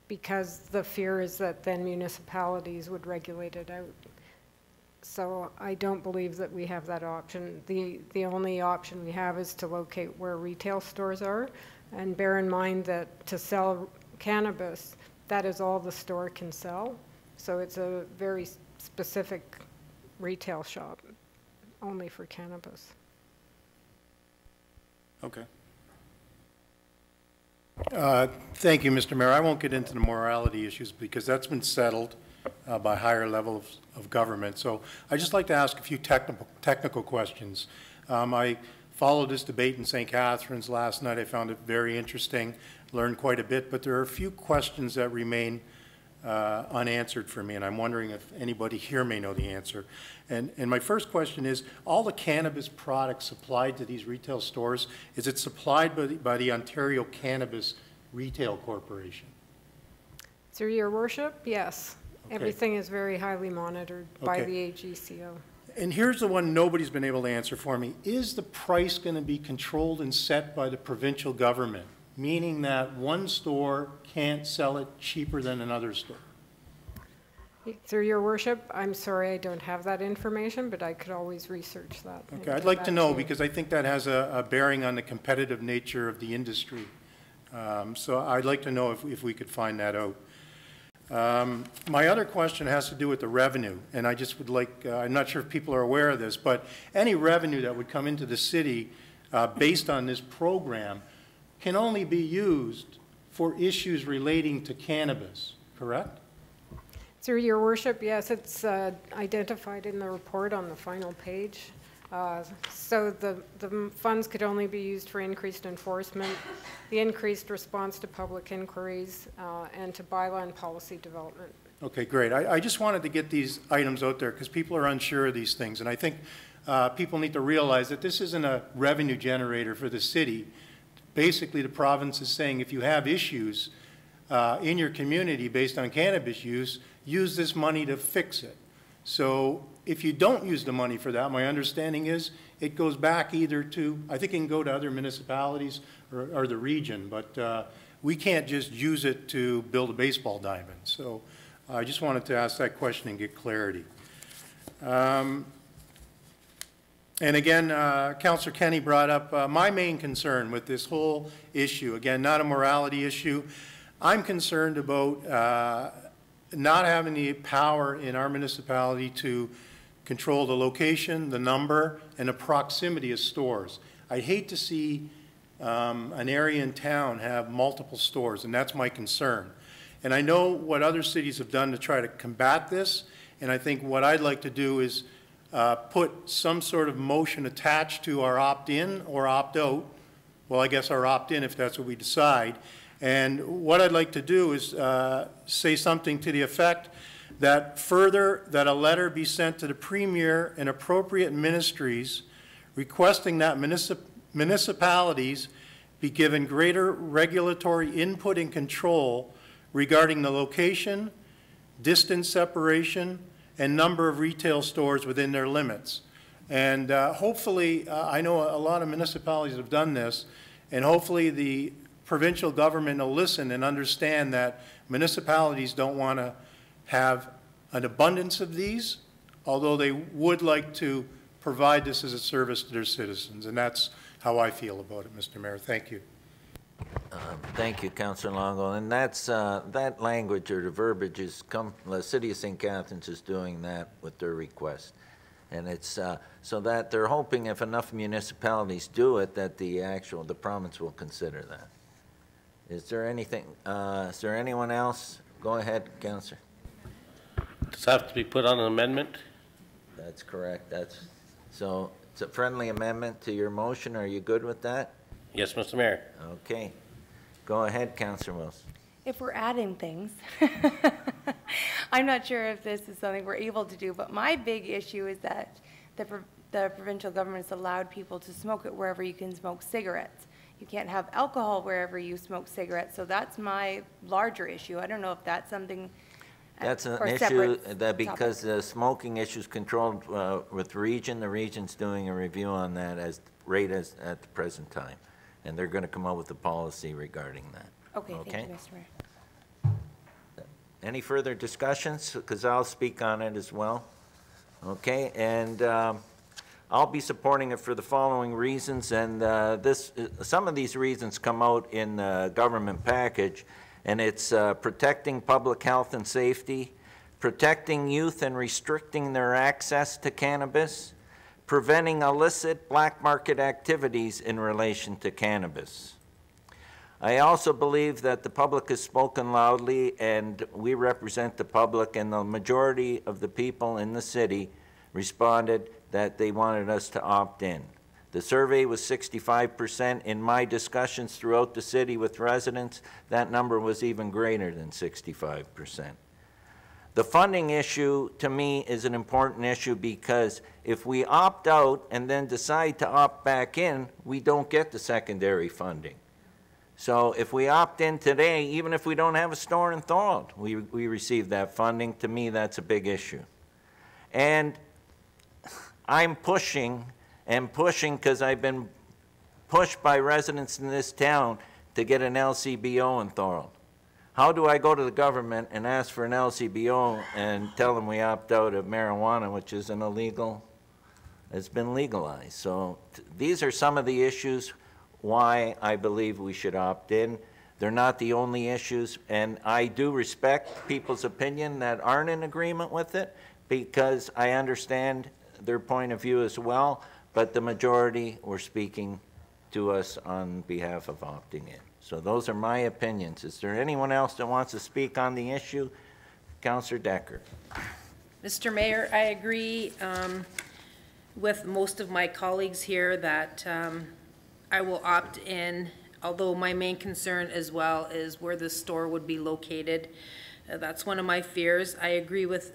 Because the fear is that then municipalities would regulate it out. So I don't believe that we have that option. The only option we have is to locate where retail stores are, and bear in mind that to sell cannabis, that is all the store can sell. So it's a very specific retail shop, only for cannabis. Okay. Thank you, Mr. Mayor. I won't get into the morality issues because that's been settled by higher levels of government. So I'd just like to ask a few technical questions. I followed this debate in St. Catharines last night. I found it very interesting, learned quite a bit, but there are a few questions that remain unanswered for me, and I'm wondering if anybody here may know the answer. And my first question is, all the cannabis products supplied to these retail stores, is it supplied by the Ontario Cannabis Retail Corporation? Through Your Worship, yes. Okay. Everything is very highly monitored by the AGCO. And here's the one nobody's been able to answer for me. Is the price going to be controlled and set by the provincial government, meaning that one store can't sell it cheaper than another store? Through Your Worship, I'm sorry I don't have that information, but I could always research that. Okay, I'd like to know because I think that has a bearing on the competitive nature of the industry. So I'd like to know if we could find that out. My other question has to do with the revenue, and I just would like, I'm not sure if people are aware of this, but any revenue that would come into the city based on this program can only be used for issues relating to cannabis, correct? Through Your Worship, yes, it's identified in the report on the final page. So the funds could only be used for increased enforcement, the increased response to public inquiries, and to bylaw and policy development. Okay, great. I just wanted to get these items out there because people are unsure of these things. And I think people need to realize that this isn't a revenue generator for the city. Basically, the province is saying if you have issues in your community based on cannabis use this money to fix it. So if you don't use the money for that, my understanding is it goes back either to, I think it can go to other municipalities or the region, but we can't just use it to build a baseball diamond. So I just wanted to ask that question and get clarity. And again, Councillor Kenny brought up my main concern with this whole issue. Again, not a morality issue. I'm concerned about not having the power in our municipality to control the location, the number, and the proximity of stores. I'd hate to see an area in town have multiple stores, and that's my concern. And I know what other cities have done to try to combat this, and I think what I'd like to do is put some sort of motion attached to our opt-in or opt-out. Well, I guess our opt-in if that's what we decide. And what I'd like to do is say something to the effect that further, that a letter be sent to the Premier and appropriate ministries requesting that municipalities be given greater regulatory input and control regarding the location, distance separation, and number of retail stores within their limits. And hopefully, I know a lot of municipalities have done this, and hopefully the provincial government will listen and understand that municipalities don't want to have an abundance of these, although they would like to provide this as a service to their citizens. And that's how I feel about it, Mr. Mayor. Thank you. Thank you, Councillor Longo. And that's, that language or the verbiage is the City of St. Catharines is doing that with their request. And it's so that they're hoping if enough municipalities do it, that the province will consider that. Is there anything, is there anyone else? Go ahead, Councillor. Does it have to be put on an amendment? That's correct. So it's a friendly amendment to your motion. Are you good with that? Yes, Mr. Mayor. Okay. Go ahead, Councillor Wilson. If we're adding things, I'm not sure if this is something we're able to do, but my big issue is that the provincial government has allowed people to smoke it wherever you can smoke cigarettes. You can't have alcohol wherever you smoke cigarettes, so that's my larger issue. I don't know if that's something. That's an issue that because the smoking issue is controlled with the region's doing a review on that at the present time, and they're going to come up with a policy regarding that. Okay, thank you, Mr. Mayor. Any further discussions? Because I'll speak on it as well. Okay, and I'll be supporting it for the following reasons, and some of these reasons come out in the government package, and it's protecting public health and safety, protecting youth and restricting their access to cannabis, preventing illicit black market activities in relation to cannabis. I also believe that the public has spoken loudly, and we represent the public, and the majority of the people in the city responded that they wanted us to opt in. The survey was 65%. In my discussions throughout the city with residents, that number was even greater than 65%. The funding issue, to me, is an important issue because if we opt out and then decide to opt back in, we don't get the secondary funding. So if we opt in today, even if we don't have a store in Thorold, we receive that funding. To me, that's a big issue. And I'm pushing because I've been pushed by residents in this town to get an LCBO in Thorold. How do I go to the government and ask for an LCBO and tell them we opt out of marijuana, which is an illegal, it's been legalized. So these are some of the issues why I believe we should opt in. They're not the only issues, and I do respect people's opinion that aren't in agreement with it because I understand their point of view as well, but the majority were speaking to us on behalf of opting in. So those are my opinions. Is there anyone else that wants to speak on the issue? Councillor Decker. Mr. Mayor, I agree. with most of my colleagues here that I will opt in, although my main concern as well is where the store would be located. That's one of my fears. I agree with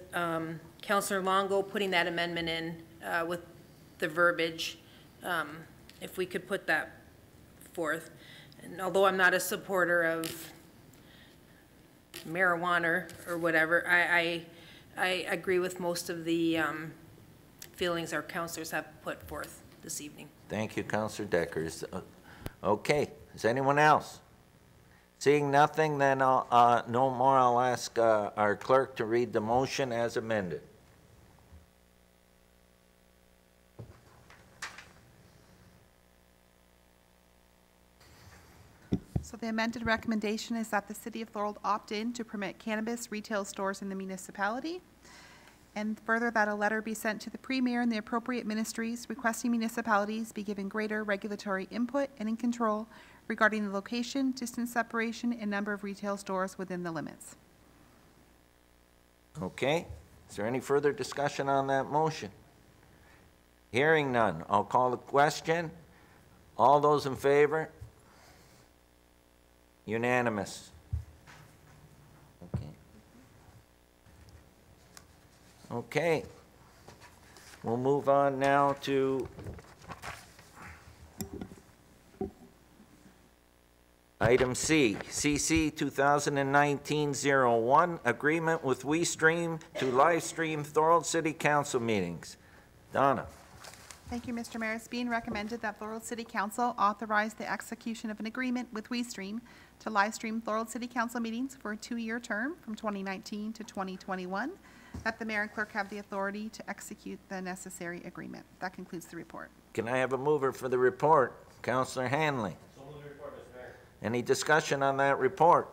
Councillor Longo putting that amendment in with the verbiage, if we could put that forth. And although I'm not a supporter of marijuana or whatever, I agree with most of the feelings our councillors have put forth this evening. Thank you, Councillor Deckers. Okay, is anyone else? Seeing nothing, then no more, I'll ask our clerk to read the motion as amended. So the amended recommendation is that the City of Thorold opt in to permit cannabis retail stores in the municipality. And further, that a letter be sent to the Premier and the appropriate ministries requesting municipalities be given greater regulatory input and in control regarding the location, distance separation, and number of retail stores within the limits. Okay, is there any further discussion on that motion? Hearing none, I'll call the question. All those in favor? Unanimous. Okay. Okay. We'll move on now to item C, CC 2019-01, agreement with WeeStream to live stream Thorold City Council meetings. Donna. Thank you, Mr. Mayor. It's being recommended that Thorold City Council authorize the execution of an agreement with WeeStream to live stream Thorold City Council meetings for a 2-year term from 2019 to 2021. That the mayor and clerk have the authority to execute the necessary agreement. That concludes the report. Can I have a mover for the report? Councillor Hanley. So move the report, Mr. Mayor. Any discussion on that report?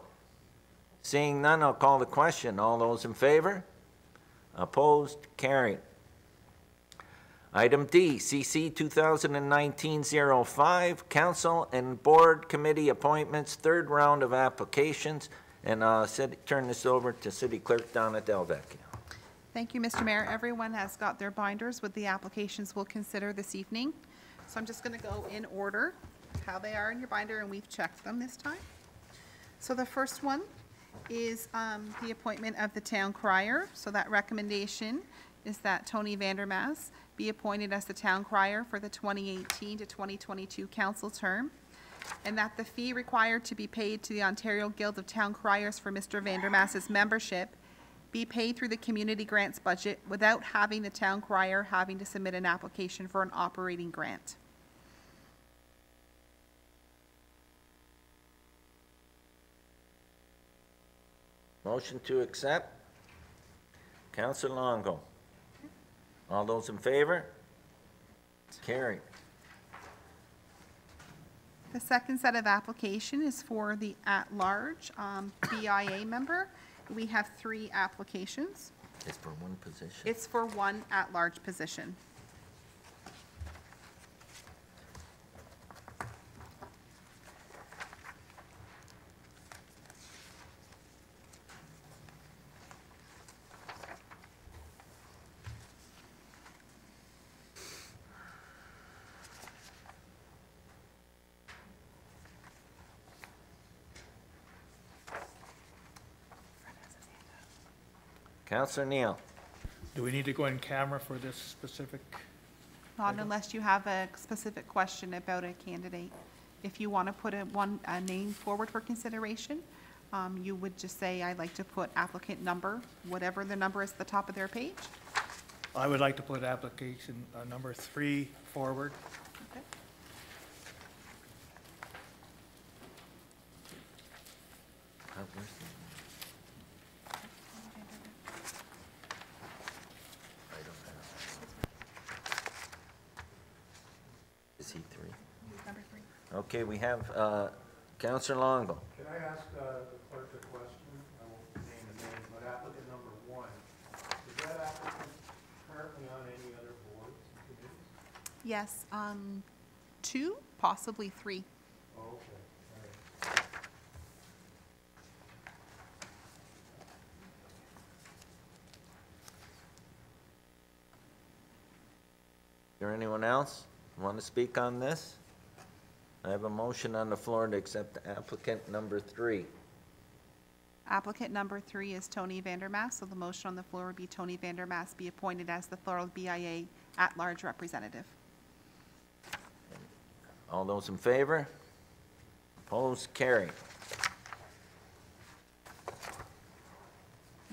Seeing none, I'll call the question. All those in favor? Opposed? Carried. Item D, CC 2019-05, Council and Board Committee appointments, third round of applications. And turn this over to City Clerk Donna Delvecchio. Thank you, Mr. Mayor. Everyone has got their binders with the applications we'll consider this evening. So I'm just going to go in order, how they are in your binder, and we've checked them this time. So the first one is the appointment of the town crier. So that recommendation is that Tony Vandermaas be appointed as the town crier for the 2018 to 2022 council term, and that the fee required to be paid to the Ontario Guild of Town Criers for Mr. Vandermaas's membership be paid through the community grants budget without having the town crier having to submit an application for an operating grant. Motion to accept. Councillor Longo. All those in favor? Carried. The second set of application is for the at-large BIA member. We have 3 applications. It's for one position? It's for one at-large position. Councillor Neal. Do we need to go in camera for this specific? Not unless you have a specific question about a candidate. If you want to put a name forward for consideration, you would just say, I'd like to put applicant number, whatever the number is at the top of their page. I would like to put application number 3 forward. Okay. Is he 3? Number 3. Okay, we have Councillor Longo. Can I ask the clerk a question? I won't name the name, but applicant number 1, is that applicant currently on any other boards and committees? Yes, 2, possibly 3. Oh, okay, all right. there anyone else want to speak on this? I have a motion on the floor to accept applicant number 3. Applicant number 3 is Tony Vandermaas, so the motion on the floor would be Tony Vandermaas be appointed as the Thorold BIA at-large representative. All those in favor? Opposed? Carried.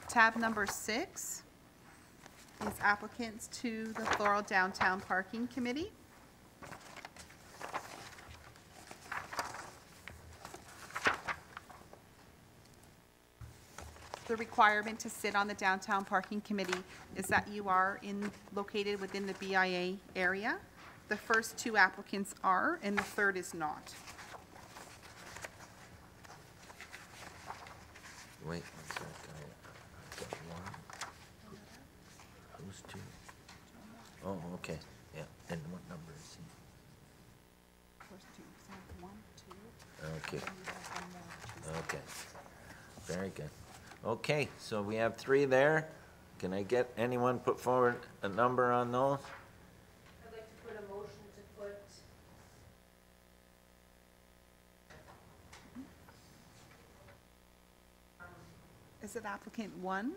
Tab number 6 is applicants to the Thorold Downtown Parking Committee. The requirement to sit on the Downtown Parking Committee is that you are located within the BIA area. The first 2 applicants are, and the third is not. Wait one sec. I got one. Who's 2? Oh, okay. Yeah. And what number is he? First 2, so 1, 2. Okay. Okay. Very good. Okay, so we have 3 there. Can I get anyone put forward a number on those? I'd like to put a motion to put Is it applicant 1,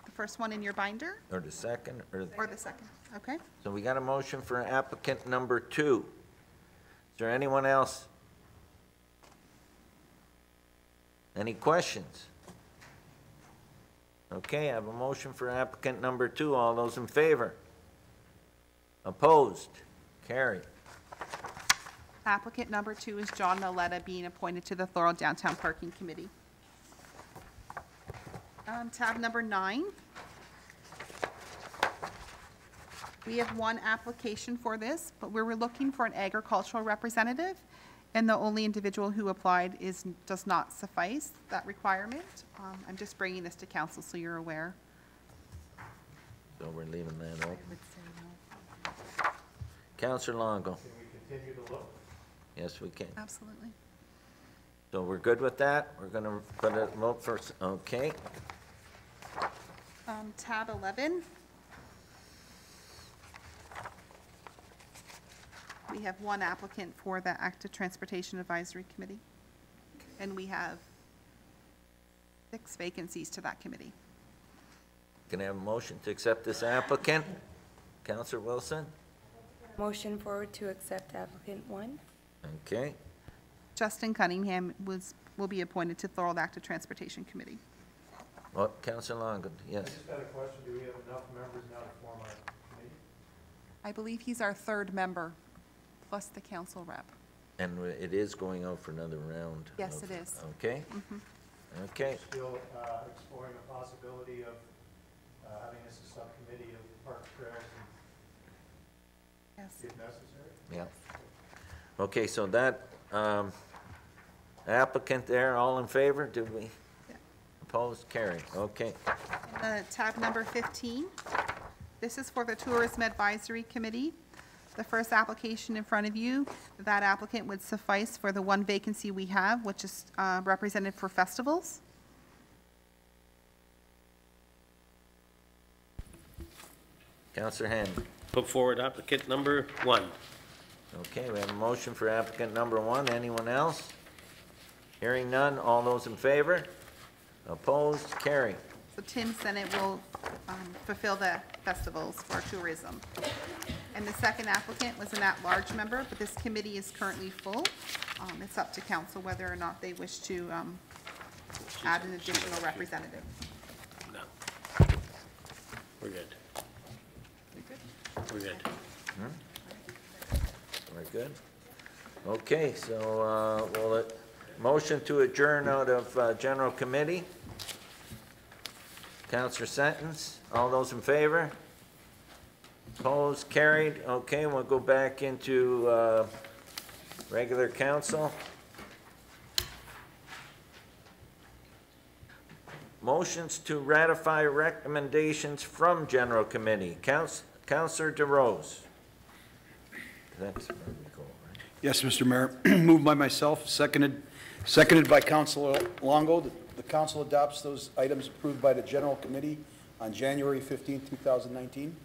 the first one in your binder, Or the second? Or the second? Okay. so we got a motion for applicant number 2. Is there anyone else? Any questions? Okay, I have a motion for applicant number 2. All those in favor? Opposed? Carried. Applicant number 2 is John Noletta, being appointed to the Thorold Downtown Parking Committee. Tab number 9. We have 1 application for this, but we were looking for an agricultural representative, and the only individual who applied does not suffice that requirement. I'm just bringing this to council so you're aware. So we're leaving that open. Councillor Longo? Can we continue to look? Yes, we can. Absolutely. So we're good with that? We're going to put a vote first. Okay. Tab 11. We have 1 applicant for the Active Transportation Advisory Committee, and we have 6 vacancies to that committee. Can I have a motion to accept this applicant? Councillor Wilson? Motion forward to accept applicant 1. Okay. Justin Cunningham will be appointed to Thorold Active Transportation Committee. Well, Councillor Longo, yes. I just had a question. Do we have enough members now to form our committee? I believe he's our 3rd member, plus the council rep. And it is going out for another round? Yes, it is. Okay. Okay. Still exploring the possibility of having this a subcommittee of park trails Yes. if necessary? Yeah. Okay, so that applicant there, all in favor? Did we? Opposed? Carried. Okay. Tab number 15. This is for the Tourism Advisory Committee. The first application in front of you, that applicant would suffice for the 1 vacancy we have, which is represented for festivals. Councillor Hanley. Put forward applicant number 1. Okay, we have a motion for applicant number 1. Anyone else? Hearing none, all those in favor? Opposed? Carried. So Tim Sennett will fulfill the festivals for tourism. And the second applicant was an at-large member, but this committee is currently full. It's up to council whether or not they wish to add an additional representative. No. We're good. We're good. We're good? Okay, so we'll motion to adjourn out of general committee. Councillor Sentence, all those in favor? Opposed? Carried. Okay, we'll go back into regular council. Motions to ratify recommendations from general committee. Councillor DeRose. That's where we go, right? Yes, Mr. Mayor. Moved by myself, seconded by Councilor Longo. The council adopts those items approved by the general committee on January 15, 2019.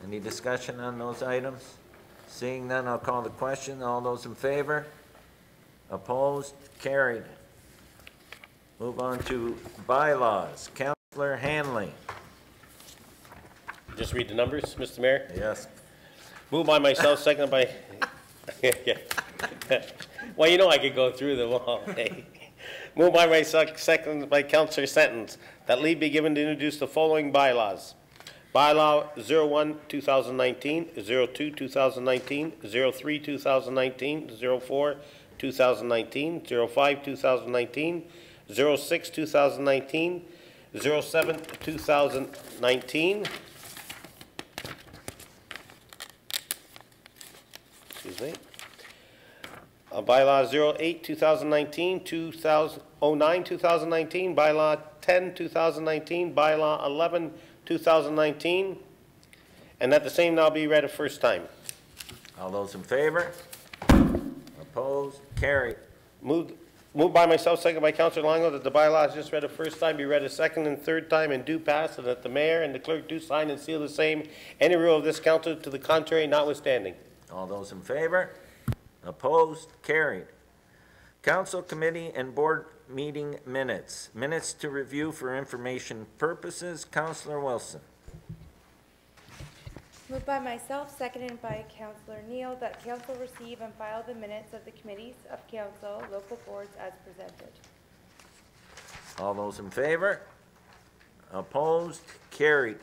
Any discussion on those items? Seeing none, I'll call the question. All those in favor? Opposed? Carried. Move on to bylaws. Councillor Hanley. Just read the numbers, Mr. Mayor. Yes. Moved by myself, seconded by, well, you know I could go through them all. Moved by myself, seconded by Councillor Sentence, that leave be given to introduce the following bylaws. Bylaw 01, 2019, 02, 2019, 03, 2019, 04, 2019, 05, 2019, 06, 2019, 07, 2019, excuse me. Bylaw 08, 2019, 09, 2019, Bylaw 10, 2019, Bylaw 11, 2019, and that the same now be read a first time. All those in favor? Opposed? Carried. Moved by myself, second by Councillor Longo, that the bylaws just read a first time be read a second and third time and do pass, and that the mayor and the clerk do sign and seal the same. Any rule of this council to the contrary notwithstanding. All those in favor? Opposed? Carried. Council, committee, and board meeting minutes. Minutes to review for information purposes. Councillor Wilson. Moved by myself, seconded by Councillor Neal, that council receive and file the minutes of the committees of council, local boards as presented. All those in favor? Opposed? Carried.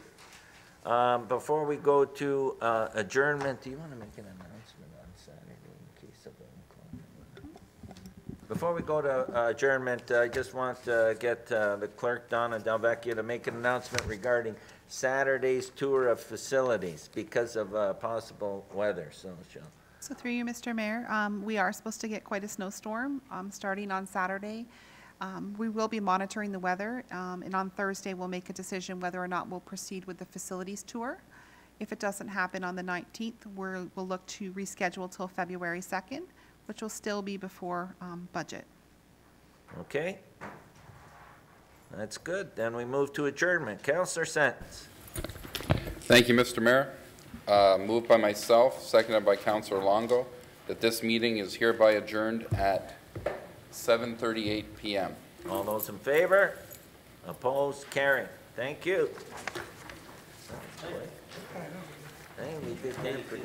Before we go to adjournment, do you want to make an announcement on Saturday in case of Before we go to adjournment, I just want to get the clerk, Donna Delvecchia, to make an announcement regarding Saturday's tour of facilities because of possible weather. So through you, Mr. Mayor, we are supposed to get quite a snowstorm starting on Saturday. We will be monitoring the weather, and on Thursday we'll make a decision whether or not we'll proceed with the facilities tour. If it doesn't happen on the 19th, we'll look to reschedule till February 2nd, which will still be before budget. Okay. That's good. Then we move to adjournment. Councillor Sentence. Thank you, Mr. Mayor. Moved by myself, seconded by Councillor Longo, that this meeting is hereby adjourned at 7:38 p.m. All those in favor? Opposed? Carried. Thank you. Hey, we did that pretty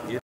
good.